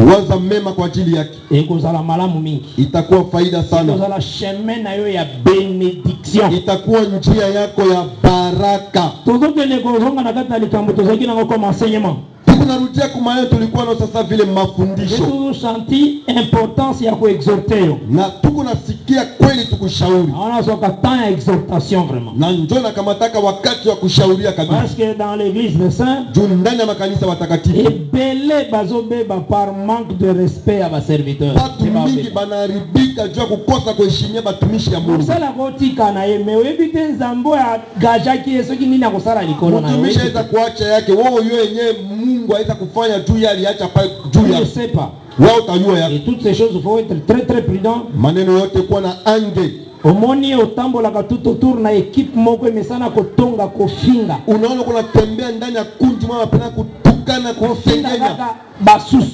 waza mema kwa ajili yake. Ekozala malamu mingi. Itakuwa faida sana. Ekozala chemin na yo ya benediction. Itakuwa njia yako ya baraka. Tozoke ne kozonga na kata likambo tozaki na comme enseignement. Tunarudia kumayo tulikuwa na sasa vile mafundisho. J'ai senti importance ya kuexhorter yo. Na tuko nasikia kweli tukushauri. On soka temps ya exhortation vraiment. Na njona kama taka wakati wa kushauria kabisa. Parce que dans l'église des saints, ndani ya makanisa watakatifu, ebele bazobeba par manque de respect à ba serviteurs. Watu mingi banaribika jua kukosa kuheshimia batumishi ya Mungu. Sala kotika na yeme webite nzambo ya gajaki esoki nini akosala likolo na wewe. Mtumishi aweza kuacha yake, wewe yenyewe Mungu aweza kufanya juu ya aliacha pale juu ya. Je sais pas. Wao utajua yake. Et toutes ces choses faut être très prudent. Maneno yote kuwa na ange. Omoni otambola ka tout autour na equipe moko emesana kotonga kofinga. Unaona kuna tembea ndani ya kundi mwa mapena kutukana kufengenya. Basusu.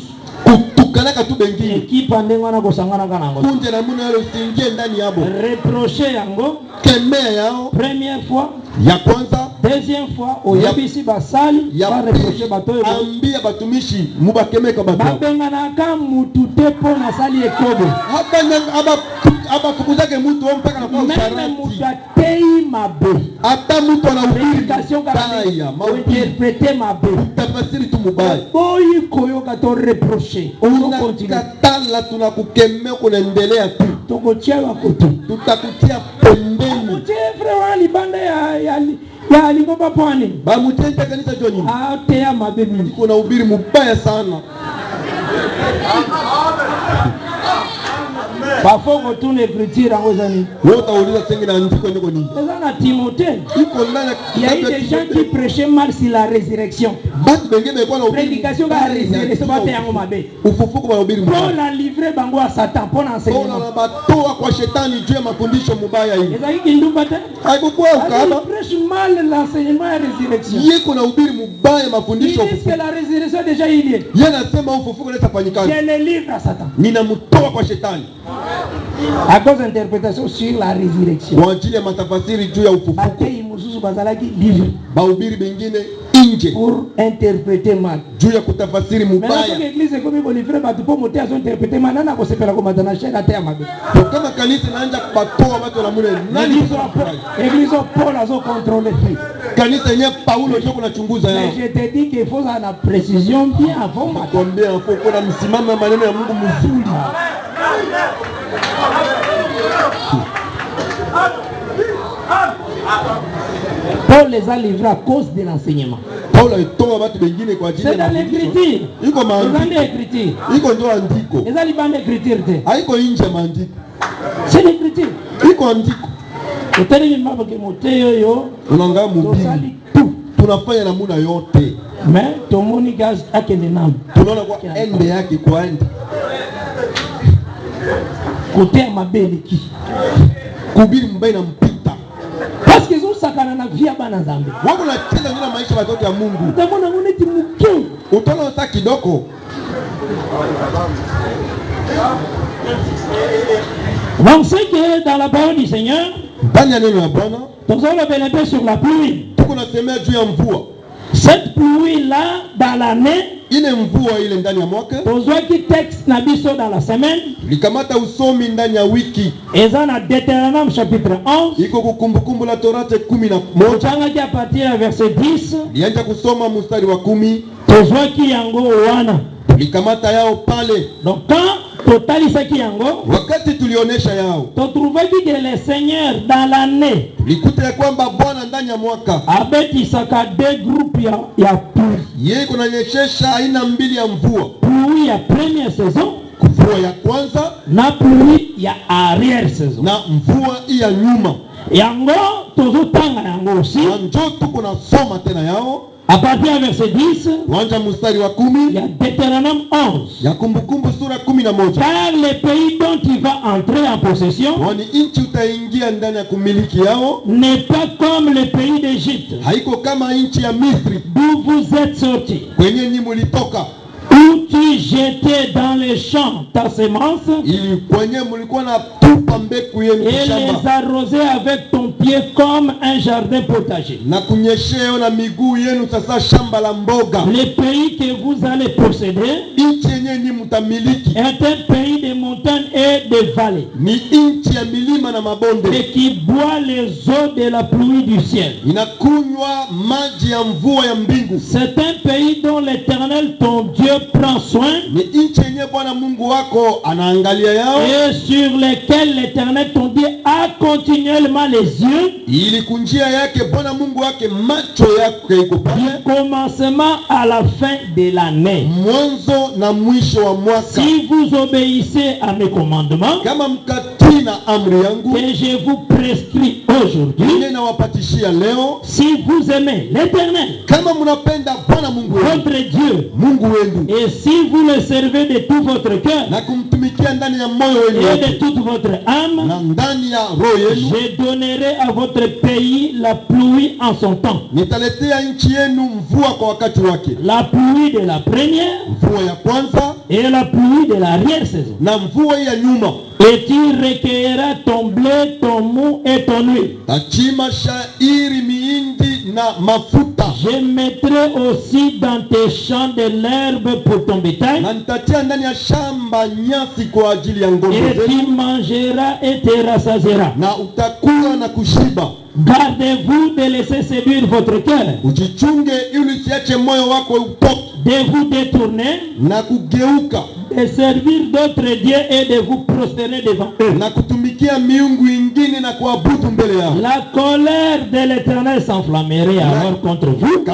kukanaka tu bengine équipe andengana kosangana kanango kunje na muna yalo singie ndani yabo reprocher yango kemea yao première fois ya kwanza deuxième fois oyebisi basali ba reprocher batoyo ambia batumishi mubakemeka bato babenganaka mutu te po na sali ekobo aba fukuzake mutu mpaka na kwa usharati meme mutu atei mabe ata mutu anahubiri mbaya interprete mabe tafasiri tu mubaya boyi koyoka to reprocher unakatala tunakukemea kunaendelea tu tokotia bakoto tutakutia pembeni frère libanda ya ligoba pwani bamutenda kanisa joni atea mabe mingi kuna ubiri mubaya sana bafongo tuna écriture yango zani wote wauliza sengi na andiko ndiko nini ezana Timothée iko ndani il y a eu des gens qui prêchaient mal sur la résurrection batu bengine kwa na prédication la résurrection bate yango mabe ufufuko ba ubiri mubaya pour la livrer bango à Satan pour enseignement pour na batoa kwa shetani juu ya mafundisho mubaya hivi ezaki kindumba te haikuwa ukaba prêche mal l'enseignement à résurrection yiko na ubiri mubaya mafundisho il dit que la résurrection déjà il est yeye anasema ufufuko unaweza fanyika je le livre à Satan ninamtoa kwa shetani à cause d'interprétation sur la résurrection kwa ajili ya matafasiri juu ya ufufuko batei mususu bazalaki livre bahubiri bengine nje pour interpréter mal juu ya kutafasiri mubaya mais l'église comme ko livrer batu po moté azo interpréter mal nana ko sepela ko matana sheka te amabe kama kanisa naanza kubatoa watu na mule nani église Paul azo contrôler tout kanisa yenyewe Paulo ndio kunachunguza yao mais je te dis qu'il faut ça la précision bien avant makwambia hapo kuna msimamo maneno ya Mungu mzuri Paul les a livrés à cause de l'enseignement. Paulo alitoa watu wengine kwa ajili ya c'est dans l'écriture. Iko maandiko. C'est dans l'écriture. Iko ndio andiko. Eza libanda écriture te. Haiko nje maandiko. C'est l'écriture. Iko andiko. Utani mimba ke moteyo yo. Unanga mubili. Tunafanya namuna yote. Mais tomoni gaz akende nam. Tunaona kwa ende yake kwa ende. Kote ya mabele ki. Kubiri mbaya na mpita. Parce qu'ils ont sakana na via bana zambe. Wako na tena nina maisha watoto ya Mungu. Utamona ngone timukio. Utaona hata kidoko. On sait que dans la parole du Seigneur, ndani ya neno la Bwana, nous allons bénéficier sur la pluie. Tuko nasemea juu ya mvua. Cette pluie là dans l'année, ile mvua ile ndani ya mwaka. Besoin qui texte na biso dans la semaine. Likamata usomi ndani ya wiki. Eza na Deutéronome chapitre 11. Iko kukumbukumbu la Torati 11. Changa ki a partir ya verset 10. Lianza kusoma mstari wa 10. Besoin ki yango wana. Likamata yao pale. Donc quand totalisa ki yango, wakati tulionesha yao, to trouver que le Seigneur dans l'année likuta ya kwamba Bwana ndani ya mwaka abetisaka deux groupes ya pluie. Yeye kunanyeshesha aina mbili ya mvua. Pluie ya première saison, mvua ya kwanza, na pluie ya arrière saison, na mvua ya nyuma. Yango tozotanga yango aussi. Njo tuko na soma tena yao. À partir du verset 10, wanja mstari wa 10 ya Deutéronome 11. Ya kumbukumbu sura 11. Car le pays dont tu vas entrer en possession wani inchi utaingia ndani ya kumiliki yao n'est pas comme le pays d'Égypte. Haiko kama inchi ya Misri d'où vous êtes sortis. Kwenye nyinyi mulitoka. Où tu jetais dans les champs ta semence. Ili kwenye mulikuwa na tupa mbegu yenu shamba. Et les arroser avec ton pied comme un jardin potager. Na kunyeshea na miguu yenu sasa shamba la mboga. Le pays que vous allez posséder inchi yenyewe mtamiliki est un pays de montagnes et de vallées. Ni inchi ya milima na mabonde. Et qui boit les eaux de la pluie du ciel. Inakunywa maji ya mvua ya mbingu. C'est un pays dont l'Éternel ton Dieu prend soin. Ni inchi yenyewe Bwana Mungu wako anaangalia yao. Et sur lesquels l'Éternel ton Dieu a continuellement les yeux. Ili kunjia yake Bwana Mungu wake macho yake iko pale. Du commencement à la fin de l'année. Mwanzo na mwisho wa mwaka. Si vous obéissez à mes commandements, kama mkatii na amri yangu, que je vous prescris aujourd'hui, ninawapatishia leo, si vous aimez l'Éternel, kama mnapenda Bwana Mungu votre Dieu, Mungu wenu, et si vous le servez de tout votre cœur, na kumtumikia ndani ya moyo wenu et de toute votre âme, na ndani ya roho yenu, je donnerai à votre pays la pluie en son temps. Nitaletea nchi yenu mvua kwa wakati wake. La pluie de la première, mvua ya kwanza, et la pluie de l'arrière-saison. Na mvua ya nyuma. Et tu recueilleras ton blé, ton mou et ton huile. Tachima shairi miindi na mafuta. Je mettrai aussi dans tes champs de l'herbe pour ton bétail. Na nitatia ndani ya shamba nyasi kwa ajili ya ng'ombe. Et tu mangeras et te rassasieras. Na utakula na kushiba. Gardez-vous de laisser séduire votre cœur. Ujichunge ili usiache moyo wako utoke. De vous détourner. Na kugeuka. De servir d'autres dieux et de vous prosterner devant eux. Na kutumikia miungu ingine na kuabudu mbele yao. La colère de l'Éternel s'enflammerait alors contre vous.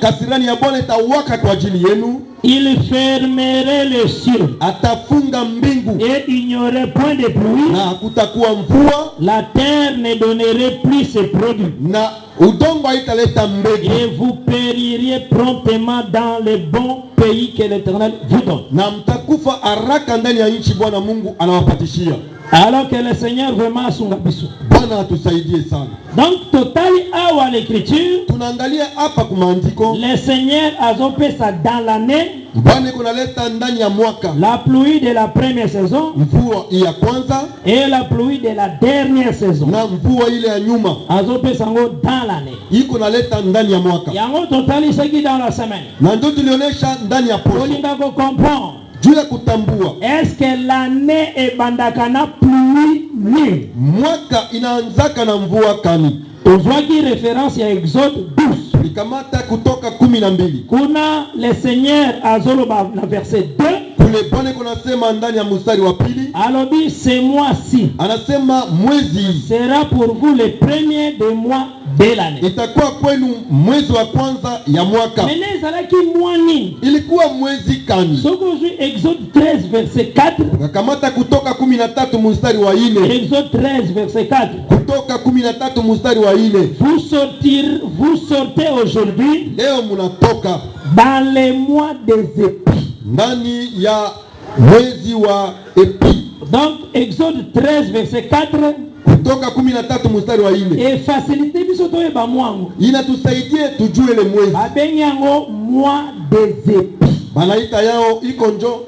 Kasirani ya Bwana itawaka kwa ajili yenu. Il fermerait les cieux. Atafunga mbingu. Et il n'y aurait point de pluie. Na hakutakuwa mvua. La terre ne donnerait plus ses produits. Na udongo haitaleta mbegu. Et vous péririez promptement dans le bon pays que l'Éternel vous donne. Na mtakufa haraka ndani ya nchi Bwana Mungu anawapatishia. Alors que le Seigneur vraiment asunga biso. Bwana atusaidie sana. Donc totali awa l'écriture. Tunaangalia hapa kwa maandiko. Le Seigneur azopesa dans l'année. Bwana kunaleta ndani ya mwaka. La pluie de la première saison. Mvua ya kwanza. Et la pluie de la dernière saison. Na mvua ile ya nyuma. Azopesa ngo dans l'année. Iko naleta ndani ya mwaka. Yango totali seki dans la semaine. Na ndio tulionyesha ndani ya posho. Olinga ko comprendre. Juu ya kutambua. Est-ce que l'année ebandaka na pluie ni? Mwaka inaanzaka na mvua kani? Tozwaki référence ya Exode 12. Likamata kutoka 12. Kuna le Seigneur azoloba na verset 2. Kule Bwana kunasema ndani ya mstari wa pili. Alobi ce mois-ci. Anasema mwezi sera pour vous le premier des mois de l'année. Itakuwa kwenu mwezi wa kwanza ya mwaka. Mene zalaki mwani. Ilikuwa mwezi kani? Soko juu Exode 13 verset 4. Kakamata kutoka 13 mstari wa 4. Exode 13 verset 4. Kutoka 13 mstari wa 4. Vous sortez aujourd'hui. Leo munatoka dans les mois des épis. Ndani ya mwezi wa epi. Donc Exode 13 verset 4. Kutoka 13 mstari wa 4. Et facilité biso to eba mwangu. Inatusaidie tujue ile mwezi. Babengi yango mois des épis. Banaita yao iko njo.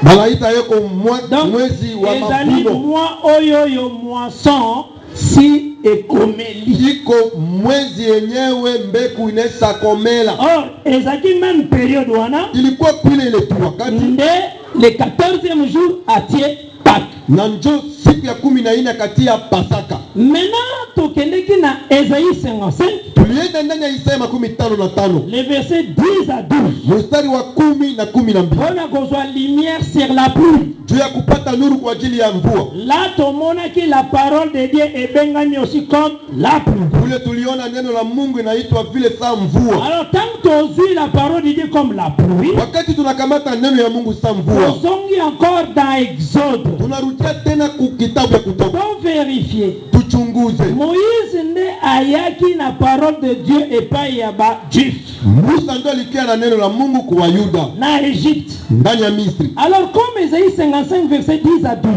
Banaita yako mwezi wa mavuno. Ezali mois oyo moisson si ekomeli. Iko mwezi yenyewe mbeku inesa komela. Or ezaki même période wana. Ilikuwa pile ile tu wakati. Nde le 14e jour atie Pâques. Na njo siku ya 14 kati ya Pasaka. Maintenant tokendeki na Esaïe 55. Tulienda ndani ya Isaya 55. Le verset 10 à 12. Mstari wa 10 na 12. On a besoin lumière sur la pluie. Juu ya kupata nuru kwa ajili ya mvua. Là tomona ki la parole de Dieu ebengami aussi comme la pluie. Kule tuliona neno la Mungu inaitwa vile saa mvua. Alors tant que tu la parole de Dieu comme la pluie. Wakati tunakamata neno ya Mungu saa mvua. Tusongi encore dans Exode. Tunarudia tena kitabu ya Kutoka. Pour vérifier. Tuchunguze. Moïse ne ayaki na parole de Dieu epai ya ba Juif. Musa ndo alikia na neno la Mungu kwa Yuda. Na Egypte. Ndani ya Misri. Alors comme Esaïe 55 verset 10 à 12.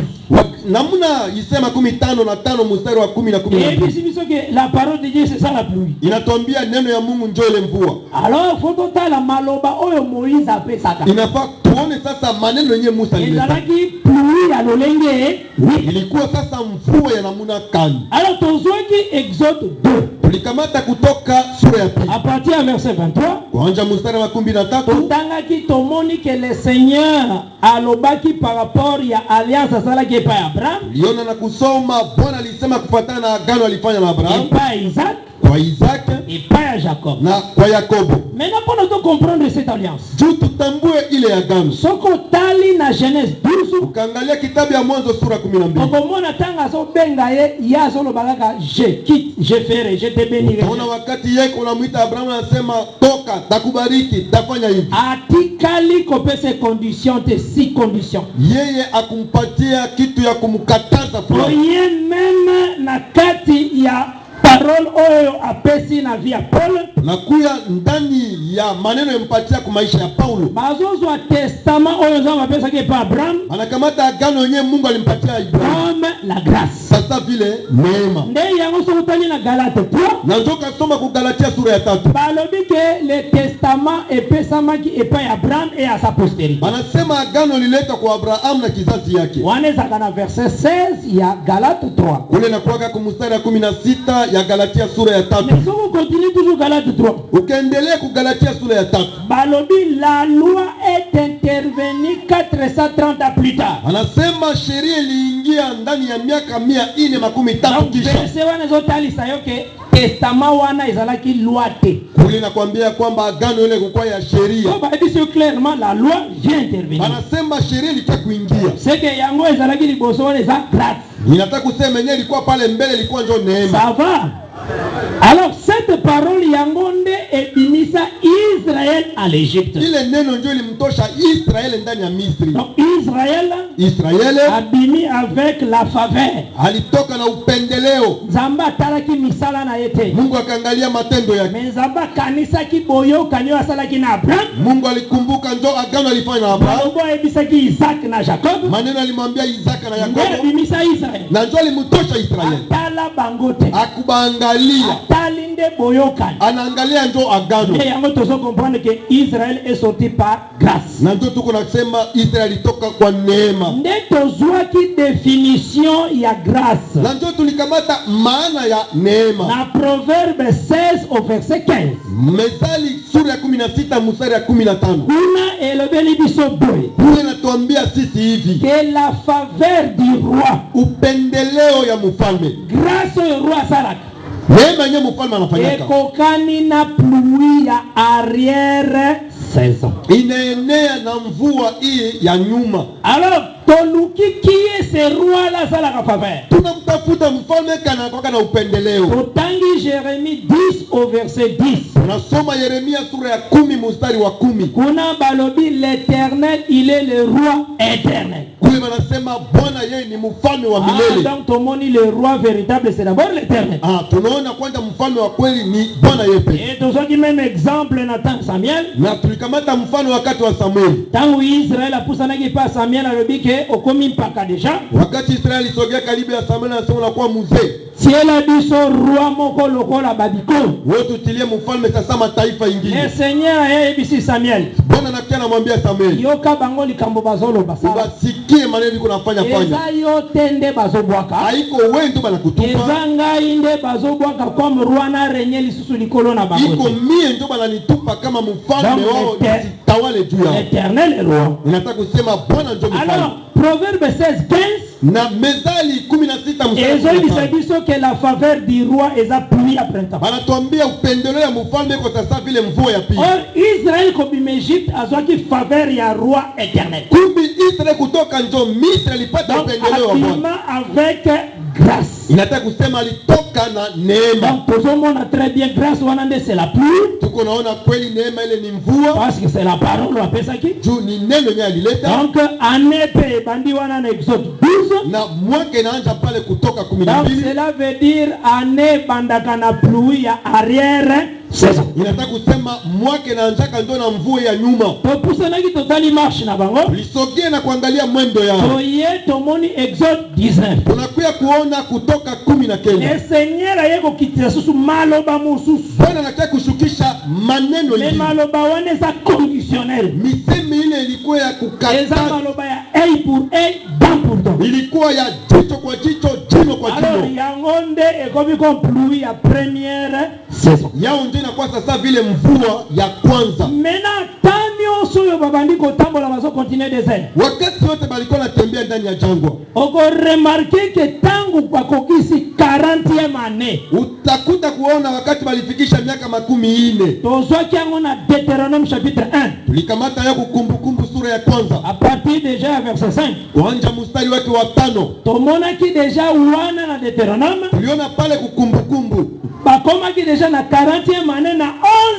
Namuna Isaya 55 mstari wa 10 na 12. Et puis biso que la parole de Dieu c'est ça la pluie. Inatuambia neno ya Mungu ndio ile mvua. Alors faut totala maloba oyo Moïse apesaka. Inafaa tuone sasa maneno yenyewe Musa alileta. Ezalaki pluie ya lolenge. Ilikuwa sasa mvua ya namuna kani. Alors tozwaki Exode 2. Tulikamata kutoka sura ya 2. À partir du verset 23. Kuanza mstari wa 13. Totangaki tomoni que le Seigneur alobaki par rapport ya alliance asalaki epai ya Abraham. Liona na kusoma Bwana alisema kufuatana na agano alifanya na Abraham. Epai ya Isaac. Kwa Isaac. Epai ya Jacob. Na kwa Yakobo. Maintenant pour nous comprendre cette alliance. Juu tutambue ile agano. Soko tali na Genèse 12. Ukaangalia kitabu ya Mwanzo sura 12. Okomona tanga so benga ye ya solo balaka je quitte, je ferai, je te bénirai. Unaona wakati yeye unamuita Abraham anasema toka, takubariki, tafanya hivi. Atikali kopese condition te si condition. Yeye akumpatia kitu ya kumkataza fulani. Oye meme na kati ya parole oyo apesi na via Paul. Na kuya ndani ya maneno yampatia kwa maisha ya Paulo. Bazozwa testament oyo za mapesa ke pa Abraham. Anakamata agano yenye Mungu alimpatia Abraham. Comme la grâce. Sasa vile neema. Nde yango sokutani na Galate 3. Na njoka soma ku Galatia sura ya 3. Balobi ke le testament epesamaki epa ya Abraham et à sa postérité. Anasema agano lileta kwa Abraham na kizazi yake. Waneza kana verset 16 ya Galate 3. Kule na kuwaka kwa mstari ya 16 ya Galatia sura ya 3. Mais soko continue toujours Galate 3. Ukaendelea ku Galatia sura ya 3. Balobi la loi est intervenue 430 ans plus tard. Anasema sheria iliingia ndani ya miaka 430 kisha. Verset wana zotalisa yoke testament wana ezalaki loi te. Kule nakwambia kwamba agano ile kulikuwa ya sheria. So ba dit clairement la loi vient intervenir. Anasema sheria ilikuwa kuingia. C'est que yango ezalaki liboso wana za grâce. Ninataka kusema yenyewe ilikuwa pale mbele ilikuwa ndio neema. Ça va. Alors cette parole yangonde ebimisa Israël à l'Égypte. Ile neno ndio ilimtosha Israeli ndani ya Misri. Donc Israël abimi avec la faveur. Alitoka na upendeleo. Nzamba talaki misala na yete. Mungu akaangalia matendo yake. Nzamba kanisa ki boyo kanyo asalaki na Abraham. Mungu alikumbuka ndio agano alifanya na Abraham. Mungu ebisaki Isaac na Jacob. Maneno alimwambia Isaac na Yakobo. Ebimisa Israël. Na ndio alimtosha Israeli. Atala bangote. Akubangalia. Atalinde boyokan. Anaangalia ndio agano. Et yango tozo comprendre que Israël est sorti par grâce. Na ndio tuko nasema Israeli toka kwa neema. Nde tozwa ki definition ya grâce. Na ndio tulikamata maana ya neema. Na Proverbe 16 au verset 15. Methali sura ya 16 mstari ya 15. Kuna elobeli biso boy. Mungu anatuambia sisi hivi. Que la faveur du roi. Upendeleo ya mfalme. Grâce au roi salak. Neema yenye mfalme anafanyaka. Ekokani na pluie ya arrière saison. Inaenea na mvua hii ya nyuma. Alors toluki kie se roi la salaka faveur. Tunamtafuta mfalme kana kwa na upendeleo. Totangi Jérémie 10 au verset 10. Unasoma Yeremia sura ya 10 mstari wa 10. Kuna balobi l'Éternel, il est le roi éternel. Kule wanasema Bwana yeye ni mfalme wa milele. Donc tomoni le roi véritable c'est d'abord l'Éternel. Tunaona kwanza mfalme wa kweli ni Bwana yeye pekee. Et tozaki même exemple na temps Samuel. Na tulikamata mfano wakati wa Samuel. Tangu Israël apusanaki pa Samuel alobike okomi mpaka deja. Wakati Israeli sogea karibu ya Samuel anasema unakuwa mzee. Siela biso roi moko lokola babiko. Wewe tutilie mfalme sasa mataifa ingine. Le Seigneur yeye bisi Samuel. Bwana nakia anamwambia Samuel. Yoka bango likambo bazolo basala. Basikie maneno iko nafanya fanya. Eza yote nde bazobwaka. Haiko wewe ndio banakutupa. Eza ngai nde bazobwaka comme roi na renye lisusu likolo na bango. Iko mie ndio bananitupa kama mfalme wao tawale juu yao. L'Éternel est roi. Unataka kusema Bwana ndio mfalme. Alors Proverbe 16:15 na Methali 16 mstari que la faveur du roi eza pluie à printemps. Anatuambia upendeleo ya mfalme kwa sasa vile mvua ya pili. Or Israël comme Egypte azwaki faveur ya roi éternel. Kumbi Israël kutoka njo Misri alipata upendeleo wa Bwana. Avec grâce. Inataka kusema alitoka na neema. Donc tozomona très bien grâce wana nde c'est la pluie. Tuko naona kweli neema ile ni mvua. Parce que c'est la parole wa pesa ki. Juu ni neno yenyewe alileta. Donc année pe bandi wana na Exode 12. Na mwaka inaanza pale kutoka 12. Donc cela veut dire année bandaka na pluie ya arrière saison. Inataka kusema mwaka inaanza ndio na mvua ya nyuma. Topusanaki totali marche na bango. Lisogea na kuangalia mwendo yao. Toye tomoni Exode 19. Tunakuya kuona kutoka 19. Le Seigneur ayeko kitisa susu maloba mususu. Bwana anataka kushukisha maneno ile. Maloba wane za conditionnel. Misemi ile ilikuwa ya kukata. Eza maloba ya œil pour œil, dent pour dent. Ilikuwa ya jicho kwa jicho, jino kwa jino. Alors yangonde ekomi comme pluie ya première saison. Yao ndio inakuwa sasa vile mvua ya kwanza. Maintenant tanyo soyo babandi kotambola bazo continuer des ailes. Wakati wote balikuwa natembea ndani ya jangwa. Oko remarquer que tangu kwa kokisi 40e année. Utakuta kuona wakati balifikisha miaka 40. Tozwa kiango na Deutéronome chapitre 1. Tulikamata ya kukumbukumbu sura ya kwanza. À partir déjà verset 5. Kuanza mstari wake wa 5. Tomona ki déjà wana na Deutéronome. Tuliona pale kukumbukumbu. Ba bakoma ki deja na 40e année na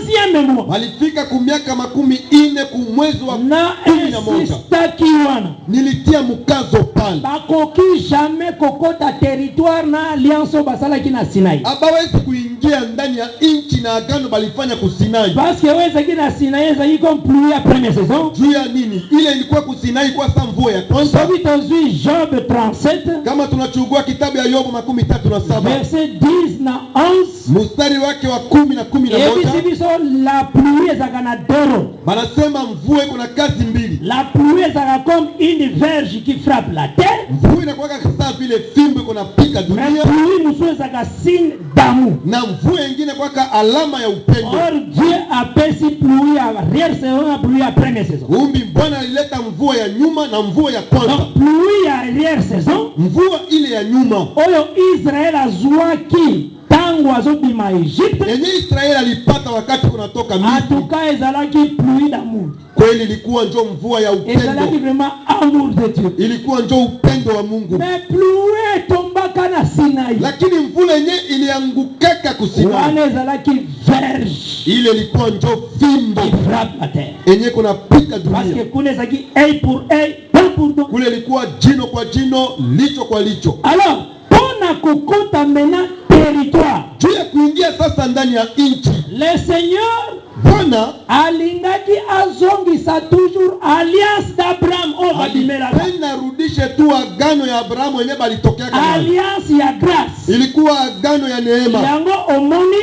11e mois. Walifika kumiaka 40 kumwezi wa 11. Nilitia mkazo pale. Bakoki jamais kokota territoire na alliance basala ki na Sinai. Abawezi kuingia ndani ya inchi na agano balifanya ku Sinai. Parce que weza ki na Sinai za iko pluie ya première saison. Juu ya nini? Ile ilikuwa ku Sinai kwa sa mvua ya kwanza. Sabi tozui Job 37. Kama tunachugua kitabu ya Yobu 37. Verset 10 na 11. Mstari wake wa 10 na 11. Ebi biso la pluie za kana doro. Banasema mvua iko na kazi mbili. La pluie za comme une verge qui frappe la terre. Mvua inakuwa kama vile fimbo iko napiga dunia. Mais pluie muso za ka signe d'amour. Na mvua nyingine kwa alama ya upendo. Or Dieu appelle si pluie à arrière saison na pluie à première saison. Umbi Bwana alileta mvua ya nyuma na mvua ya kwanza. Donc pluie à arrière saison. Mvua ile ya nyuma. Oyo Israël azwa ki tangu azobima Egypte. Yenye Israeli alipata wakati kunatoka Misri. Atuka ezalaki pluie d'amour. Kweli ilikuwa njo mvua ya upendo. Ezalaki vraiment amour de Dieu. Ilikuwa njo upendo wa Mungu. Mais pluie tombaka na Sinai. Lakini mvula yenye iliangukaka ku Sinai. Wana ezalaki verge. Ile ilikuwa njo fimbo qui frappe la terre. Yenye kuna pika dunia. Parce que kule ezalaki œil pour œil, dent pour dent. Kule ilikuwa jino kwa jino, licho kwa licho. Alors, pona kokota maintenant territoire. Juu ya kuingia sasa ndani ya inchi. Le Seigneur Bwana alingaki azongisa toujours alliance d'Abraham au badimela. Tena rudishe tu agano ya Abrahamu yenye balitokea kana. Alliance ya grâce. Ilikuwa agano ya neema. Yango omoni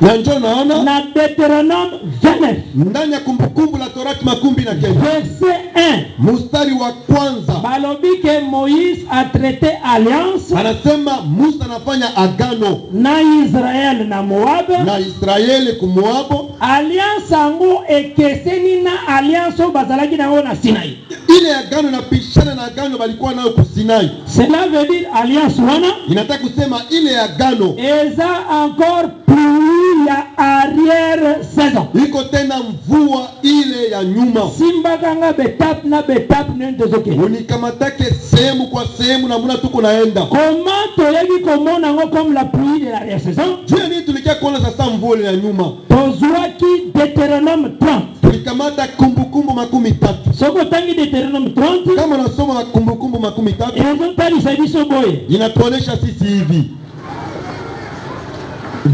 na njoo naona na Deutéronome 29. Ndani ya kumbukumbu la Torati 19. Verset 1. Mstari wa kwanza. Balobi que Moïse a traité alliance. Anasema Musa anafanya agano na Israel na Moab. Na Israeli ku Moab. Alliance ango ekeseni na alliance bazalaki na na Sinai. Ile agano inapishana na agano balikuwa nayo ku Sinai. Cela veut dire alliance wana inataka kusema ile agano eza encore plus ya arrière saison. Iko tena mvua ile ya nyuma. Simba kanga betap na betap nende zoke. Unikamatake sehemu kwa sehemu na muna tuko naenda. Comment toyebi komona ngo comme la pluie de l'arrière saison? Juu nini tulikia kuona sasa mvua ile ya nyuma? Tozwaki Deutéronome 30. Tulikamata kumbukumbu 13. Soko tangi Deutéronome 30. Kama unasoma kumbukumbu 13. Ezo tali sabiso boye. Inatuonesha sisi hivi.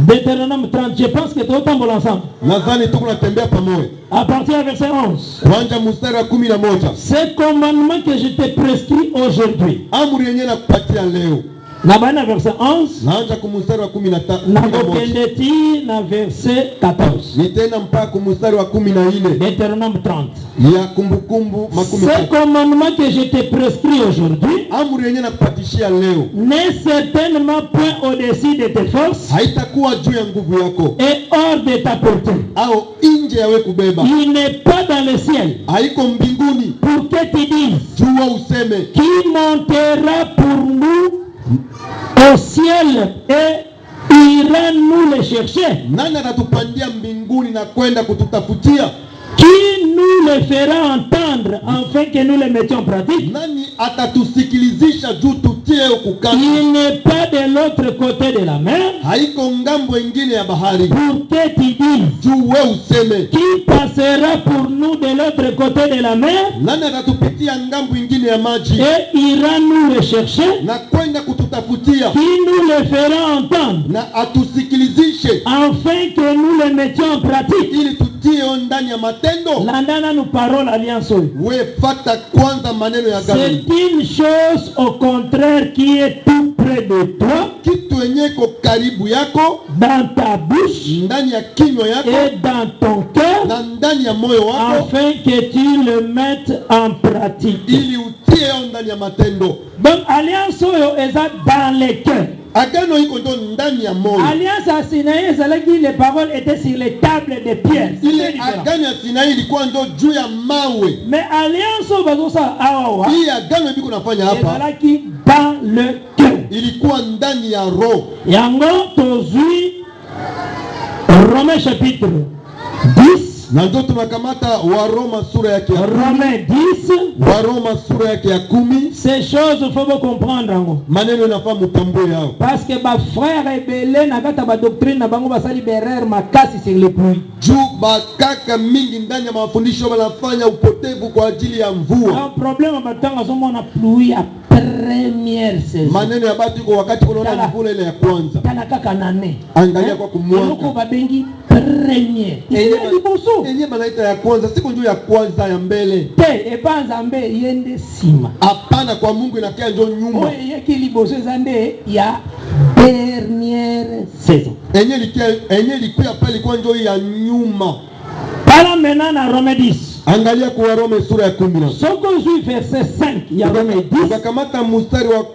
Deutéronome 30, je pense que tout le temps ensemble. Nadhani tuko natembea pamoja. À partir du verset 11. Kuanza mstari wa 11. Ce commandement que je te prescris aujourd'hui. Amri yenyewe nakupatia leo. Na bana verset 11. Naanza kumstari wa 15. Na kopendeti na verset 14. Nitenda mpaka kumstari wa 14. Deutéronome 30. Ya kumbukumbu 13. Ce commandement que je te prescris aujourd'hui. Amri yenyewe nakupatishia leo. N'est certainement point au-dessus de tes forces. Haitakuwa juu ya nguvu yako. Et hors de ta portée. Au nje yawe kubeba. Il n'est pas dans le ciel. Haiko mbinguni. Pour que tu dises. Jua useme. Qui montera pour nous au ciel et ira nous le chercher. Nani atatupandia mbinguni na kwenda kututafutia? Qui nous le fera entendre afin que nous le mettions en pratique? Nani atatusikilizisha juu tutie ukukata? Il n'est pas de l'autre côté de la mer. Haiko ngambo ingine ya bahari. Pour que tu dises. Juu we useme. Qui passera pour nous de l'autre côté de la mer? Nani atatupitia ngambo ingine ya maji? Et ira nous le chercher. Na kwenda kututafutia. Qui nous le fera entendre? Na atusikilizishe. Afin que nous le mettions en pratique. Ili tutie ndani ya matendo. Landana nous parole alliance. We fata kwanza maneno ya agano. C'est une chose au contraire qui est tout près de toi. Kitu yenye ko karibu yako. Dans ta bouche. Ndani ya kinywa yako. Et dans ton cœur. Na ndani ya moyo wako. Afin que tu le mettes en pratique. Ili utie ndani ya matendo. Donc alliance oyo eza dans le cœur. Agano iko ndo ndani ya moyo. Alliance à Sinaï ezalaki les paroles étaient sur les tables de pierre. Ile agano ya Sinai ilikuwa ndo juu ya mawe. Mais alliance oyo bazosa awa. Hii agano biko nafanya hapa. Ezalaki dans le cœur. Ilikuwa ndani ya roho. Yango tozui Romains chapitre 10. Na ndio tunakamata Waroma sura yake ya 10. Romains 10. Waroma sura yake ya 10. Ces choses faut comprendre ngo. Maneno inafaa mutambue yao. Parce que ba frère ebele na kata ba doctrine na bango basali berere makasi sur le pluie. Juu bakaka mingi ndani ya mafundisho wanafanya upotevu kwa ajili ya mvua. Na problème batanga somo na pluie ya première saison. Maneno ya batu kwa wakati unaona mvula ile ya kwanza. Kana kaka nane. Angalia kwa kumwanga. Kwa babengi première. Yenye banaita ya kwanza, siku njoo ya kwanza ya mbele. Te epanza mbe yende sima. Hapana, kwa Mungu inakia njoo nyuma. Oye yeki liboso zande ya dernière saison. Enye likia pale kwa njoo ya nyuma. Pala mena na Romains 10. Angalia kwa Roma sura ya 10. Soko zui verset 5 ya Romains 10. Ukakamata mstari wa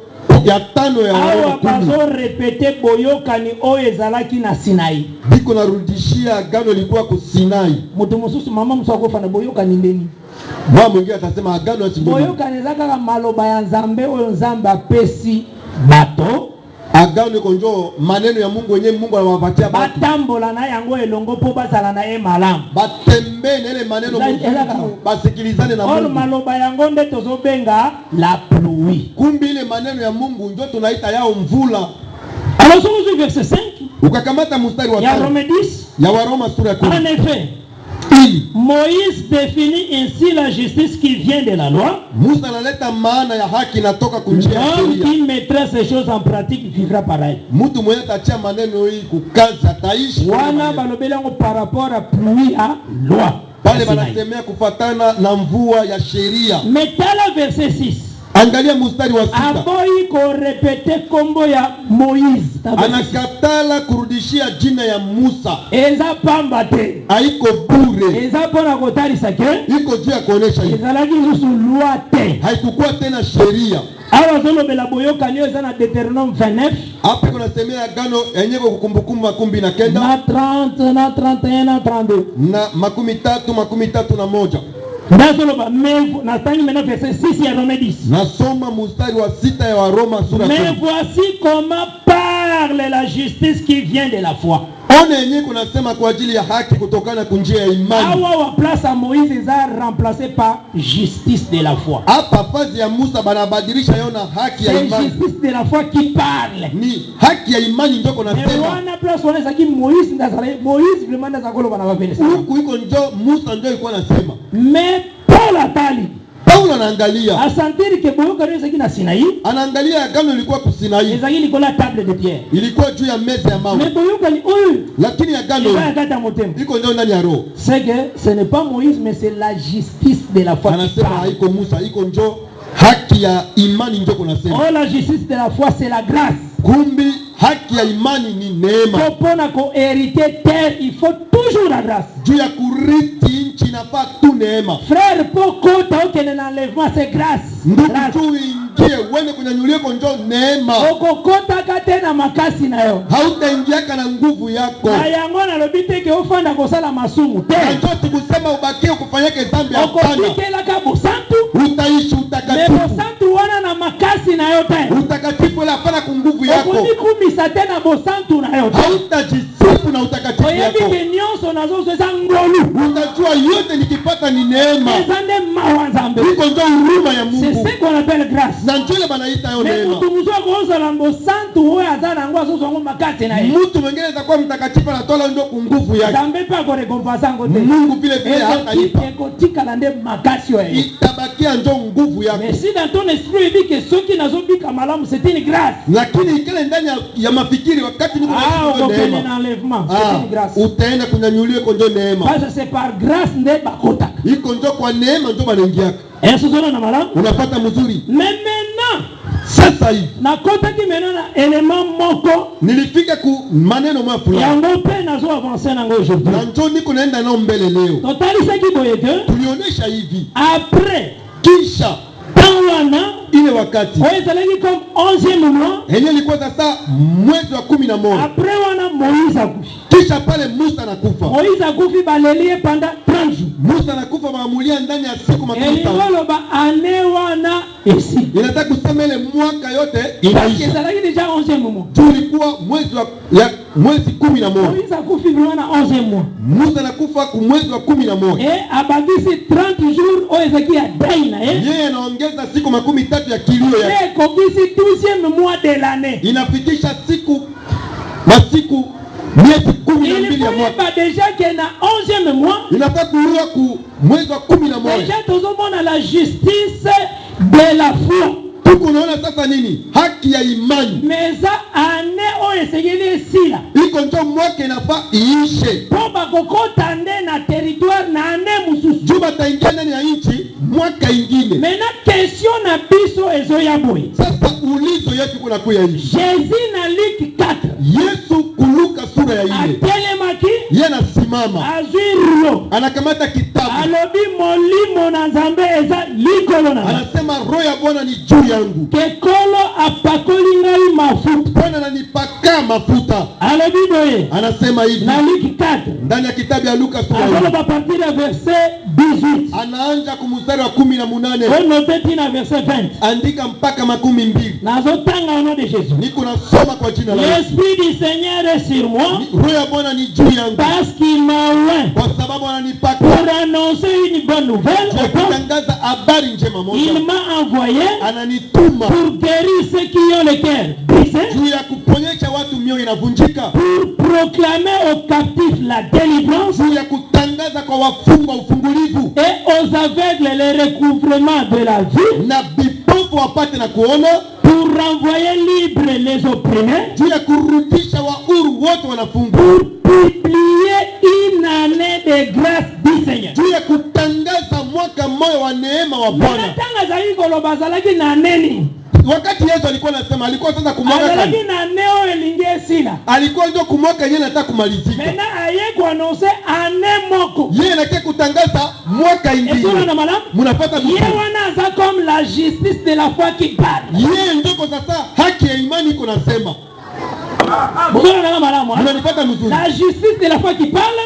ya 5 ya Roma 10. Awa bazo répéter boyokani oyo ezalaki na Sinai. Biko narudishia agano lilikuwa ku Sinai. Mutu mususu mama msako fana boyokani ndeni. Mwa mwingine atasema agano ya Sinai. Boyokani zaka maloba ya Nzambe oyo Nzambe apesi bato. Agano konjo maneno ya Mungu wenyewe Mungu anawapatia batu. Batambola na yango elongo po basala na ye malamu. Batembe na ile maneno Mungu basikilizane na Mungu. Olo maloba yango nde tozobenga la pluie. Kumbi ile maneno ya Mungu ndio tunaita yao mvula. Alors sur verset 5. Ukakamata mstari wa 5. Ya Romains 10. Ya Waroma sura ya 10. En effet, Moïse définit ainsi la justice qui vient de la loi. Musa analeta maana ya haki inatoka kunjia ya sheria. L'homme qui mettra ces choses en pratique vivra pareil. Mtu mwenye atatia maneno hii kukaza ataishi. Wana balobelango par rapport à pluie à loi. Pale banasemea kufatana na mvua ya sheria. Metala verset 6. Angalia mstari wa 6. Aboi ko repete kombo ya Moïse. Anakatala kurudishia jina ya Musa. Eza pambate. Haiko bure. Eza pona kotalisa ke. Iko juu ya kuonesha hivi. Eza laki nusu loi te. Haikukuwa tena sheria. Awa zolo bela boyoka niyo eza na Deutéronome 29. Hapa kuna semea agano yenye kukumbukumbu 19. Na 30, na 31, na 32. Na 33 Ndazoloba mevo na tangi mena verset 6 ya Romains 10. Nasoma mstari wa 6 ya Roma sura 10. Mais voici comment parle la justice qui vient de la foi. Ona yenyewe kunasema kwa ajili ya haki kutokana kunjia ya imani. Awa wa place à Moïse est remplacé par justice de la foi. Hapa fazi ya Musa banabadilisha yona haki ya imani. C'est justice de la foi qui parle. Ni haki ya imani ndio kunasema. Mais wana place on est qui Moïse ndazale Moïse vraiment ndazakolo bana bapelesa. Huko iko ndio Musa ndio alikuwa anasema. Mais Paul atali. Paulo anaangalia. Asantiri ke boyoka ndio zaki na Sinai. Anaangalia agano lilikuwa ku Sinai. Ezaki liko la table de pierre. Ilikuwa juu ya meza ya mawe. Mais boyoka ni huyu. Lakini agano iko ndio ndani ya roho. C'est que ce n'est pas Moïse mais c'est la justice de la foi. Anasema haiko Musa, iko ndio haki ya imani ndio kunasema. Oh, la justice de la foi c'est la grâce. Kumbi haki ya imani ni neema. Popona ko hériter terre, il faut toujours la grâce. Juu ya kurithi nchi nafaa tu neema. Frère, pourquoi tu as un enlèvement c'est grâce. Ndugu tu ingie uende kunyanyulia konjo neema. Okokota katena makasi na yo. Hautaingia kana nguvu yako. Na yango na lobite ke ofanda kosala masumu te. Ndio kusema ubakie kufanyake dhambi hapana. Okopikela ka bosantu. Utaishi utakatifu. Me bosantu wana na makasi na yo te. Utakatifu la hapana kwa nguvu yako. Okokumisa tena bosantu na yo te. Hautajisifu na utakatifu yako. Oyebi ke nyonso nazo sesa ngolu. Utajua yote nikipata ni neema. Ezande mawanzambe. Iko ndio huruma ya Mungu. C'est ce qu'on appelle grâce. Na njole banaita yo neema. Mtu mzwa kuoza la bosantu wewe azana ngwa soso ngo makati na yeye. Mtu mwingine atakuwa mtakatifu na tola ndio nguvu yake. Zambe pa ko recompense ngote. Mungu vile vile hataipa. Ekotika la nde makasi wewe. Itabakia ndio nguvu yako. Mais si dans ton esprit dit que ceux qui nazobika malamu c'est une grâce. Lakini ikile ndani ya mafikiri wakati Mungu anasema neema. Enlèvement, c'est une grâce. Utaenda kunyanyuliwa kwa ndio neema. Parce que c'est par grâce nde bakota. Iko ndio kwa neema ndio banaingia. Yesu zona na malamu. Unapata mzuri. Mais maintenant sasa hivi nakota ki menona element moko nilifika ku maneno mwa fulani yango pe nazo avancer nango aujourd'hui. Na njoo niko naenda nao mbele leo. Totali saki boyeke. Tulionyesha hivi. Après kisha tawana ile wakati oezeleki comme 11e mois yenyewe ilikuwa sasa mwezi wa 11. Après wana Moïse akufi. Kisha pale Musa anakufa. Moïse akufi balelie pendant 30 jours. Musa anakufa maamulia ndani ya siku 15. Elingolo ba anewana esi. Inataka kusema ile mwaka yote inaisha. Sasa lakini deja 11e mois. Tulikuwa mwezi 11. Moïse akufi vraiment 11e mois. Musa anakufa ku mwezi wa 11. Abagisi 30 jours oezakia daina Yeye anaongeza siku 13 ya kilio yake. Kogisi 12e mois de l'année. Inapitisha masiku miezi 12 ya mwaka. Déjà que na 11e mois. Inafaa kuwa ku mwezi wa 11. Déjà tozomona la justice de la foi. Tuko naona sasa nini? Haki ya imani. Meza ane oesegele sila. Iko ndio mwaka inafaa iishe. Pomba kokota nde na territoire na ane mususu. Juba taingia ndani ya nchi mwaka ingine. Mena question na biso ezo ya boy. Sasa ulizo yetu kuna kuya hivi. Jésus na Luc 4. Yesu kuluka sura ya 4. Atelemaki. Yeye anasimama. Azwiro. Anakamata kitabu. Alobi molimo na Nzambe eza likolo na. Anasema roho ya Bwana ni juu yangu. Kekolo apakoli ngai mafuta. Bwana ananipaka mafuta. Alobi boye. Anasema hivi. Na Luc 4. Ndani ya kitabu ya Luka sura ya 4. Aloba partir ya verset 18. Anaanza kumstari wa 18. On note na verset 20. Andika mpaka 12. Nazo tanga au nom de Jésus. Niko nasoma kwa jina la Yesu. L'esprit du Seigneur est sur moi. Roho ya Bwana ni juu yangu. Parce qu'il m'a oint. Kwa sababu ananipaka. Pour annoncer une bonne nouvelle. Kutangaza habari njema moja. Il m'a envoyé. Ananituma. Pour guérir ceux qui ont le cœur brisé. Juu ya kuponyesha watu mioyo inavunjika. Pour proclamer aux captifs la délivrance. Juu ya kutangaza kwa wafungwa ufungulivu. Et aux aveugles le recouvrement de la vue. Na vipofu wapate na kuona. Pour renvoyer libre les opprimés. Juu ya kurudisha wahuru wote wanafungwa. Pour publier une année de grâce du Seigneur. Juu ya kutangaza mwaka mmoja wa neema wa Bwana. Natangaza hiko lo bazalaki na neni. Wakati Yesu alikuwa anasema alikuwa sasa kumwaka kani. Alikuwa na neo elingie sila. Alikuwa ndio kumwaka yeye anataka kumalizika. Mena aye kuanonse ane moko. Yeye anataka kutangaza mwaka ingine. Ezo na madame. Mnapata mtu. Yeye wanaanza comme la justice de la foi qui parle. Yeye ndio sasa haki ya imani iko nasema. Mbona na madame? Mnanipata mzuri. La justice de la foi qui parle.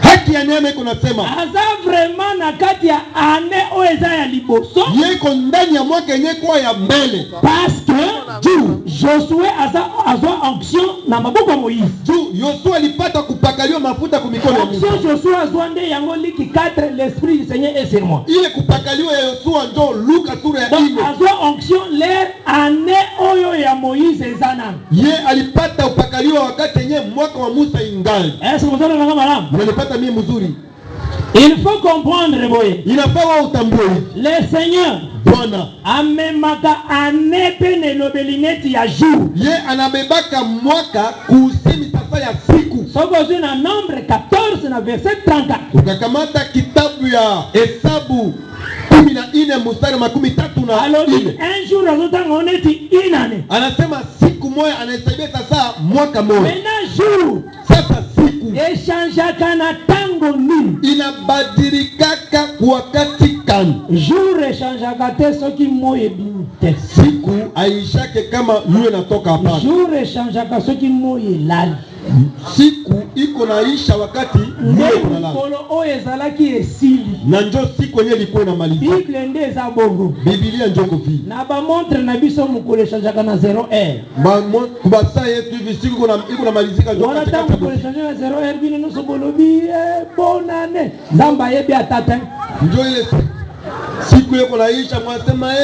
Haki ya neema iko nasema. Aza vraiment na kati ya ane oeza ya liboso. Yeko ndani ya mwaka yenyewe kwa ya mbele. Parce que Josué azwa onction na maboko ya Moïse. Josué alipata kupakaliwa mafuta kwa mikono ya Musa. Josué azwa nde yango Luc 4 l'esprit du Seigneur est sur moi. Ile kupakaliwa ya Josué ndio Luka sura ya 4. Donc azwa onction l'air ane oyo ya Moïse ezana. Ye alipata upakaliwa wakati yenyewe mwaka wa Musa ingali. Est-ce que vous avez la madame? Mimi mzuri. Il faut comprendre boye. Inafaa wao utambue. Le Seigneur Bwana amemaka anepe nelobelineti ya jour. Ye anabebaka mwaka kusemi sasa ya siku. Soko zina nombre 14 na verset 34. Ukakamata kitabu ya Hesabu 14 mstari 34 alors un jour azotanga oneti inane. Anasema siku moja anahesabia sasa mwaka moja. Maintenant jour sasa siku echangeaka na tango nini? Inabadilikaka kwa wakati kani? Jour echangeaka te soki moye bini te. Siku aishake kama yule natoka hapa. Jour echangeaka soki moye lali. Siku iko naisha wakati yule unalala. Kolo o ezalaki esili. Na ndio siku yenyewe ilikuwa inamalizika. Bible nde eza bongo. Biblia njoko vi. Na ba montre na biso mukolo echangeaka na 0 Ba saa yetu hivi siku iko namalizika njoko. Wana tangu mukolo echangeaka na 0 bino nusu bolobi bonane. Nzamba yebi atata. Njoo ile siku yako naisha mwasema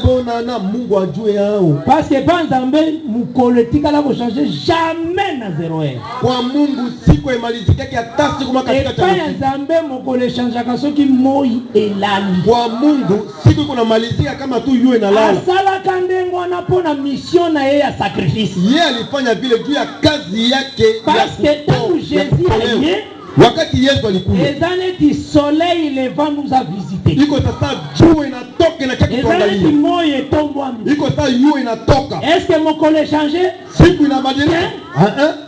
bonana Mungu ajue yao. Parce que pas Nzambe mukolo tikala ko changer jamais na 0 Kwa Mungu siku imalizika hata siku maka katika cha Mungu. Nzambe mukolo changer kasoki moi elali. Kwa Mungu siku iko namalizika kama tu yue na lala. Asala kandengo anapona mission na yeye ya sacrifice. Yeye alifanya vile juu ya kazi yake. Parce que tangu Jésus aliye wakati Yesu alikuja. Ezane di soleil levant nous a visité. Iko sasa jua inatoka na kitu kuangalia. Ezane di moye tombwa. Iko sasa jua inatoka. Est-ce que mokolo changer? Siku inabadilika.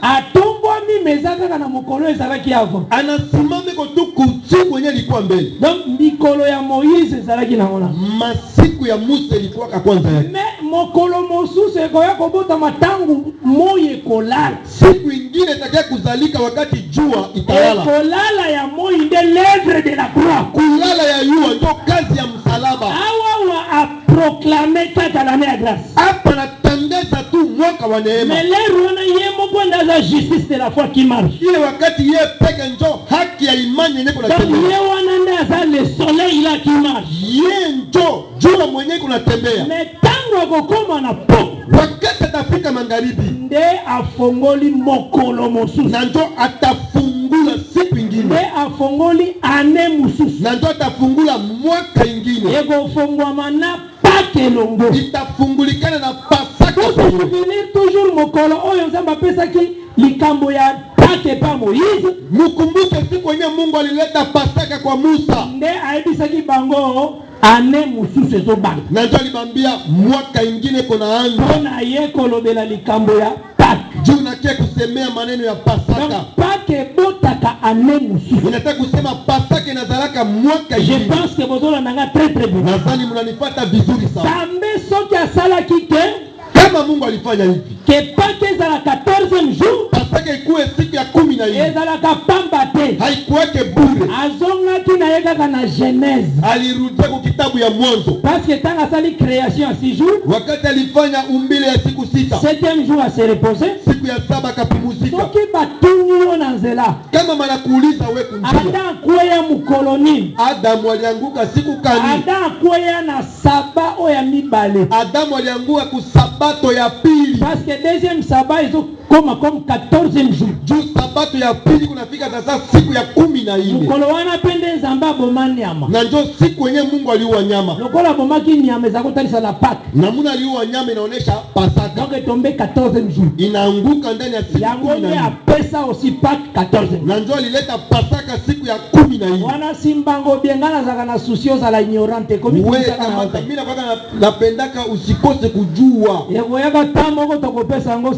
Atombwa mi mezaka kana mokolo ezalaki avant. Anasimama ko tu kusiku yenyewe ilikuwa mbele. Donc mikolo ya Moïse ezalaki na ngona. Masiku siku ya Musa ilikuwa kwanza yake. Mais mokolo mosusu ekoya kobota matangu moye kolala. Siku ingine itakia kuzalika wakati jua italala. Kolala ya moye nde l'œuvre de la croix. Kulala ya jua ndio kazi ya msalaba. Awa wa proclamer kata la mea grâce. Hapa natangeza tu mwaka wa neema. Mais l'heure wana ye moko ndaza justice de la foi qui marche. Ile wakati ye peke njo haki ya imani yenye kunatembea. Ye wana ndaza le soleil la qui marche. Ye njo jua mwenye kunatembea. Mais tango akokoma na po. Wakati atafika magharibi nde afongoli mokolo mosusu. Na njo atafungula siku ingine. Nde afongoli ane mosusu. Na njo atafungula mwaka ingine. Ego fongwama na Pâques longo. Itafungulikana na Pasaka. Pour se souvenir toujours mokolo oyo Nzambe apesaki likambo ya Pâques pa Moïse. Mukumbuke siku yenye Mungu alileta Pasaka kwa Musa. Nde aebisaki bango ane mosusu ezobanga. Na njo alibambia mwaka ingine kuna anza. Pona ye kolobela likambo ya Pâques. Juu nakia kusemea maneno ya Pasaka. Donc Pâques botaka ane mosusu. Inataka kusema Pasaka inazalaka mwaka ingine. Je pense que bozola nanga très bien. Nadhani mnanipata vizuri sana. Sambe soki asala kike kama Mungu alifanya hivi. Que Pâques za la 14e jour. Pasaka ikuwe siku ya 14. Ezalaka pamba te. Haikuweke bure. Azongaki na yeka na Genèse. Alirudia kwa kitabu ya Mwanzo. Parce que tanga sali création à 6 jours. Wakati alifanya umbile ya siku 6. 7e jour à se reposer. Siku ya 7 akapumzika. Soki batunyo na nzela. Kama manakuuliza wewe kunjia. Adam kweya mukoloni. Adam alianguka siku kani? Adam kweya na saba oya mibale. Adam alianguka ku sabato ya pili. Parce que deuxième sabbat ils ont comme 14e jour. Juu sabato ya pili kunafika sasa siku ya 14. Mukolo wana pende Nzamba bomani nyama. Na ndio siku yenye Mungu aliua nyama. Lokola bomaki nyama za kutalisa la Pâques. Namuna aliua nyama inaonesha Pasaka. Donc tombe 14e jour. Inaanguka ndani ya siku 14. Yango ni apesa aussi Pâques 14e. Na ndio alileta Pasaka siku ya 14. Wana simbango biengana zaka na susio za la ignorante komi kuisaka na wata. Mimi napendaka usikose kujua. Yego yaka tambo ko tokopesa ngo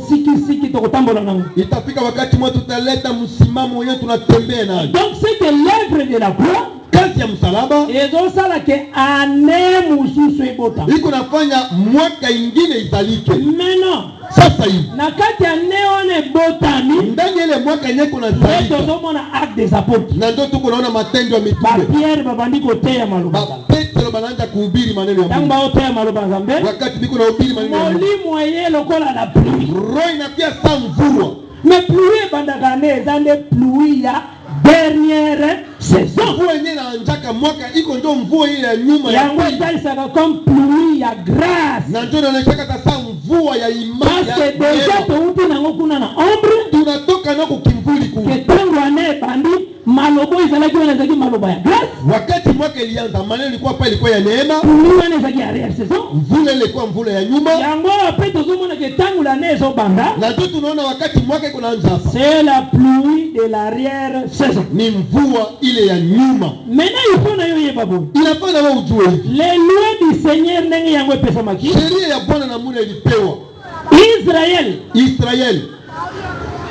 siki tokotambola nango. Itafika wakati mwa tutaleta msimamo wenyewe tunatembea nayo. Donc c'est que l'œuvre de la croix kazi ya msalaba ezosala ke ane mususu ebota. Iko nafanya mwaka ingine izalike. Maintenant sasa hivi na kati ya neone botami ndani ile mwaka yenyewe kuna zalika. Ndio tozomona acte des apôtres. Na ndio tuko naona matendo ya mitume. Pierre babandiko teya maloba. Petro banaanza kuhubiri maneno ya Mungu. Tamba oteya maloba Nzambe. Wakati biko na hubiri maneno ya Mungu. Molimo yeye lokola la pluie. Roho inapia saa mvua. Mais pluie bandaka ne zande pluie ya dernière saison. Mvua yenyewe inaanzaka mwaka iko ndio mvua ile ya nyuma ya yango itaisaka comme pluie ya grâce. Na ndio inaonekana sasa mvua ya imani. Parce que déjà touti nango kuna na ombre tunatoka na kukimvuli ku. Ketango ane bandi malobo izalaki wana zaki maloba ya grâce. Wakati mwaka ilianza maneno ilikuwa pale ilikuwa ya neema. Pluie wana zaki ya arrière saison. Mvula ile ilikuwa mvula ya nyuma. Yango apete zomona ketango la nezo banda. Na ndio tunaona wakati mwaka iko naanza hapa. C'est la pluie de l'arrière saison. Ni mvua ile ya nyuma. Maintenant il faut na yo yeba bo. Inafaa wewe ujue hivi. Les lois du Seigneur ndenge yango pesa maki. Sheria ya Bwana na Mungu ilipewa. Israel.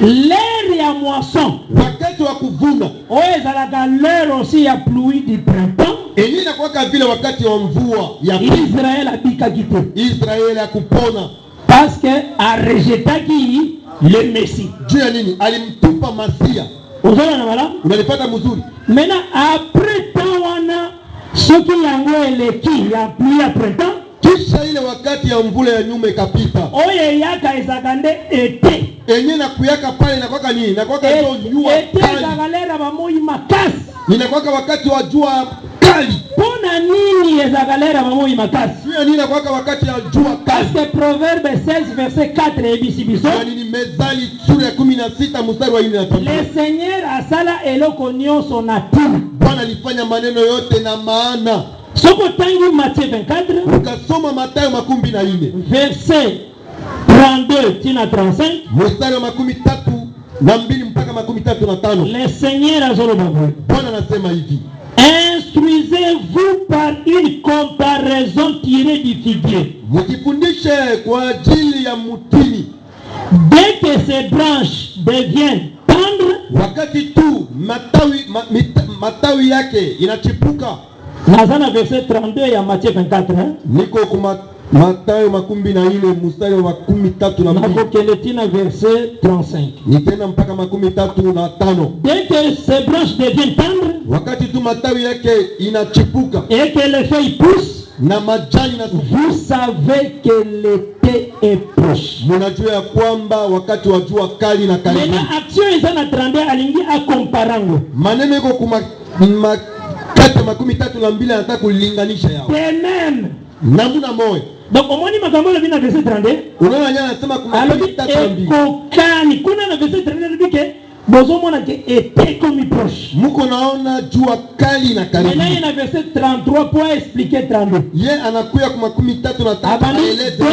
L'ère ya moisson. Wakati wa kuvuna. Ezalaka l'ère aussi ya pluie du printemps. Enina kwa vile wakati wa mvua ya Israel abika kite. Israel ya kupona. Parce que a rejetaki le Messie. Juu ya nini? Alimtupa Masia. Uzola na wala? Unalipata mzuri. Maintenant après temps wana soki yango eleki ya pluie ya printemps. Kisha ile wakati ya mvula ya nyuma ikapita. Oye yaka ezakande ete. Enye na kuyaka pale na kwaka nini? Na kwaka ndio jua kali. Ete zakalera bamoi makasi. Inakwaka wakati wa jua kali. Pona nini ezakalera bamoi makasi? Sio nini nakwaka wakati ya jua kali. Parce que Proverbe 16 verset 4 ebisi biso. Yani ni Mezali sura ya 16 mstari wa 4. Le Seigneur asala eloko nyonso na tina. Bwana alifanya maneno yote na maana. Soko tangi Matthieu 24. Ukasoma Mathayo 24. Verset 32 tina 35. Mstari wa 32 mpaka 35. Le Seigneur azoloba. Bwana anasema hivi. Instruisez-vous par une comparaison tirée du figuier. Mukifundishe kwa ajili ya mutini. Dès que ces branches deviennent tendres, wakati tu matawi yake inachipuka, Nazana verset 32 ya Matthieu 24 hein. Niko kuma Mathayo 14 mstari wa 13 na Nako keletina verset 35. Nitena mpaka 35. Dès que ces branches deviennent tendres, wakati tu matawi yake inachipuka et que les feuilles poussent, na majani na vous savez que l'été est proche. Mnajua ya kwamba wakati wa jua kali na karibu. Mena action izana 32 alingi a comparango. Maneno yako kuma kati 32 anataka kulinganisha yao. De même. Namuna moyo. Donc au moins ni makambo le bina verset 32. Unaona nyanya anasema kuma 32. Kokani kuna na verset 32 bike bozo mona ke été comme proche. Muko naona jua kali na karibu. Mena ina verset 33 pour expliquer 32. Ye anakuya kuma 33 anaeleza.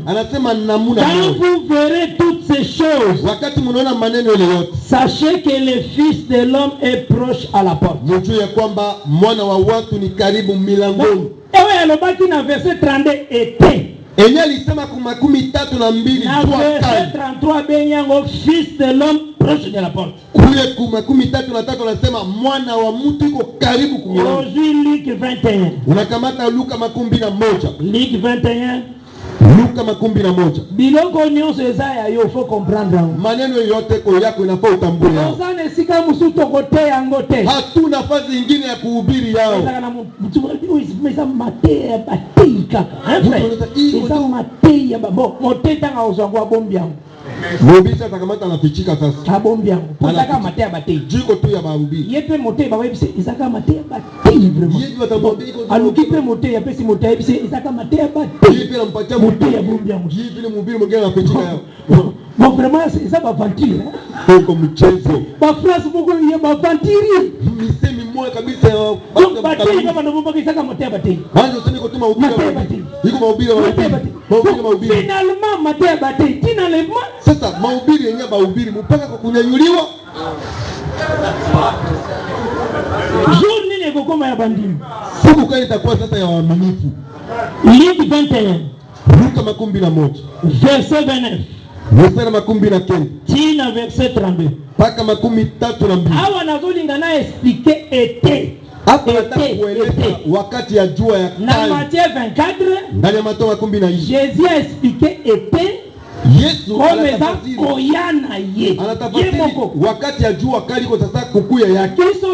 Anasema namuna moyo. Quand vous verrez toutes ces choses, wakati mnaona maneno ile yote, sachez que le Fils de l'homme est proche à la porte. Mjue ya kwamba mwana wa watu ni karibu milangoni. Ewe alobaki na verset 32 été. Enye alisema kuma 32 jua kali. 33 benyango Fils de l'homme proche de la porte. Kule kuma 33 anasema mwana wa mtu iko karibu kumilango. Aujourd'hui Luc 21. Unakamata Luka 21. Luc 21. Luka 21. Biloko nyonso eza ya yo faut comprendre. Maneno yote kwa yako inafaa utambue. Ozane sika musuto kote yango te. Hatuna nafasi nyingine ya kuhubiri yao. Eza mate ya batika. Eza mate ya babo. Moteta nga ozangwa bombi yango. Mobisa takamata anafichika sasa. Abombi yango. Ozaka mate ya bate. Jiko tu ya bahubiri. Yepe mote ba webise izaka mate ya bate vraiment. Yepe batamwambia iko. Alukipe mote ya pesi mote ya bise izaka mate ya bate. Yepe nampatia mote ya bombi yango. Yepe ile mhubiri mwingine anafichika yao. Bon vraiment c'est ça ba ventile. Kwa mchezo. Ba phrase moko ya ba ventile. Misemi moja kabisa ya bate kama ndo bomba kisaka mote ya bate. Banzo sema iko tu mahubiri. Iko mahubiri wa mahubiri. Finalement mate ya bate. Finalement sasa mahubiri yenyewe bahubiri mpaka kwa kunyanyuliwa. Jour nini iko kama ya bandini. Siku kali itakuwa sasa ya waaminifu. Luc 21. Luka 21. Verset 29. Mstari 29. Tina verset 32. Paka 32. Hawa nazolinga na expliquer été. Hapa nataka kueleza wakati ya jua ya kali. Na Matthieu 24. Ndani ya Mathayo 14. Jésus a expliqué été. Yesu anatafsiri wakati ya jua kali kwa sasa kukuya yake. Yesu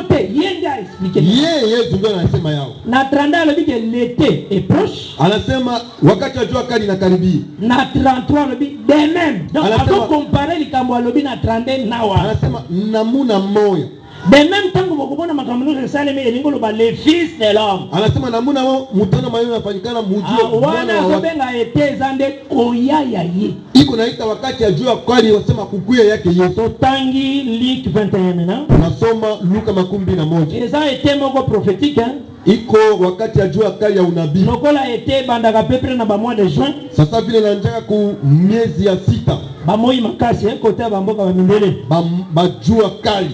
ndio anasema yao. Na 32 le dit l'été est proche. Anasema wakati ya jua kali inakaribia. Na 33 le dit de même. Donc on comparer likambo alobi na 32 nawa. Anasema namuna moya. De même temps que vous makamano Yerusalemu elingo ba le Fils de l'homme. Anasema namuna mutano maneno yanafanyikana mujue wana wabenga ete zande koyaya ye. Iko naita wakati ya jua kali wasema kukuya yake Yesu. Tangi Luc 21 maintenant. Nasoma Luka 21. Eza ete moko prophétique hein. Iko wakati ya jua kali ya unabii. Lokola ete bandaka pepre na ba mois de juin. Sasa vile nanjaka ku miezi ya 6. Ba moi makasi kote ba mboka ba mindele. Ba jua kali.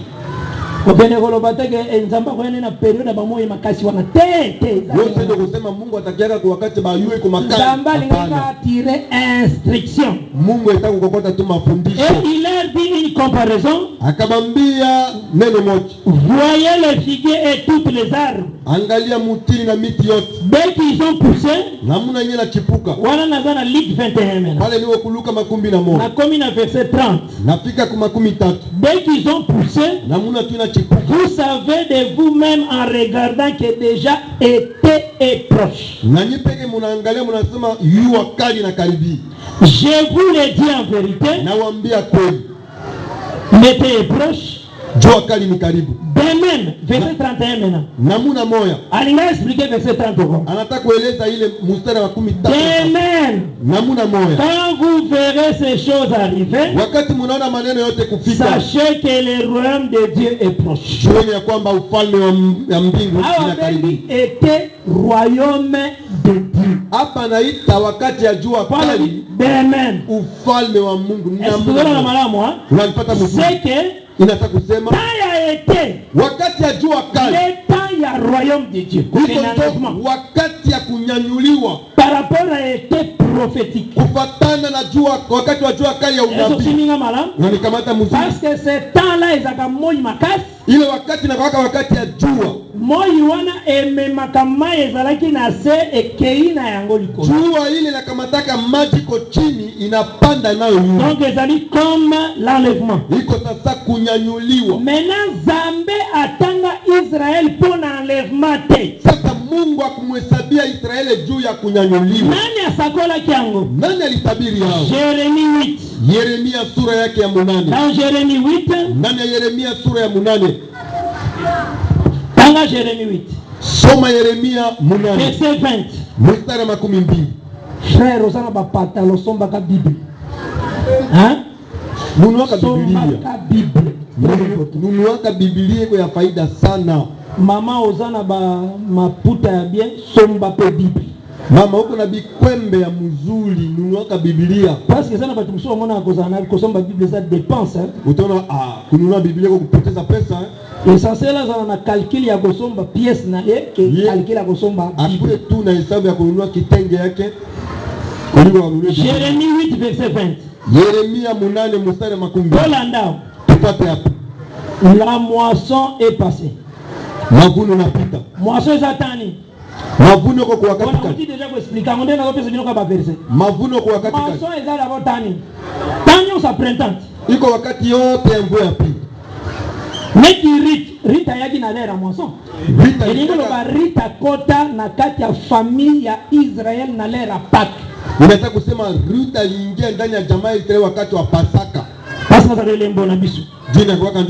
Obene kolo bateke nzamba kwene na periode ba moyo makasi wana tete. Wote ndio kusema Mungu atakiaka kwa wakati ba yue kwa makali. Nzamba linga tirer instruction. Mungu anataka kukokota tu mafundisho. Et il leur dit une comparaison. Akamwambia neno moja. Voyez les figuiers et toutes les arbres. Angalia mutini na miti yote. Dès qu'ils ont poussé, namuna nyela na chipuka. Wana nazana Luc 21 maintenant. Pale niwe kuluka 11. Na komi na verset 30. Nafika kwa 13. Dès qu'ils ont poussé, namuna tu na chipuka. Vous savez de vous-même en regardant que déjà été est proche. Nani peke munaangalia munasema yu wakali na karibi. Je vous le dis en vérité. Nawaambia kweli. L'été est proche. Jua kali ni karibu. Amen. Verset 31 maintenant. Namuna moya. Alinga expliquer verset 30. Anataka kueleza ile mstari wa 13. Amen. Namuna moya. Quand vous verrez ces choses arriver, wakati munaona maneno yote kufika, sachez que le royaume de Dieu est proche. Jueni ya kwamba ufalme wa mbingu unakaribia. Était royaume de Dieu. Hapa naita wakati ya jua kali. Amen. Ufalme wa Mungu. Namuna malamu. Unalipata mzuri. C'est que inataka kusema wakati ya jua kali ya royaume de Dieu. Wakati ya kunyanyuliwa par rapport à été prophétique. Kufatana na jua wakati wa jua kali ya unabii. Unanikamata mzuri. Parce que ce temps là ezaka moi makasi. Ile wakati na wakati ya jua moi wana ememaka ezalaki na se ekei na yango likolo. Jua ile na kamataka maji ko chini inapanda nayo. Donc ezali comme l'enlèvement. Iko sasa kunyanyuliwa. Maintenant Zambe atanga Israël pour l'enlèvement te. Sasa Mungu akumhesabia Israeli juu ya kunyanyuliwa. Nani asakola kiango? Nani alitabiri hao? Yeremia 8. Yeremia sura yake ya 8. Dans Yeremia 8. Ndani ya Yeremia sura ya 8. Tanga Yeremia 8. Soma Yeremia 8. Verset 20. Mstari wa 12. Frère, osana ba patalo somba ka Bible. Hein? Nunuaka Biblia. Somba Bible. Nunuaka Biblia iko ya faida sana. Mama ozana ba maputa ya bien somba pe Bible. Mama uko na bikwembe ya mzuri, nunuaka Biblia. Parce que sana batu msoma mona kozana kusoma Bible ça dépense. Utaona kununua Biblia kwa kupoteza pesa. Essentiel sana na calcul ya kusomba pièce na calcul ya kusomba Bible. Akule tu na hesabu ya kununua kitenge yake. Yeremia 8 verset 20. Yeremia 8 mstari wa 12. Holanda. Tupate hapo. La moisson est passée. Mavuno napita. Moisson ezatani. Mavuno kwa wakati gani? On dit déjà que expliquer, on dit na pesa binoka ba verset. Mavuno kwa wakati gani? Moisson ezala d'abord tani. Tani sa printemps. Iko wakati yote ya mvua ya pili. Neki Rita yaki na lera moisson. Rita ilikuwa Rita kota na kati ya familia ya Israel na lera Pâques. Unataka kusema Rita aliingia ndani ya jamaa ile wakati wa Pasaka. Pasaka ile mbona bisu. Jina kwa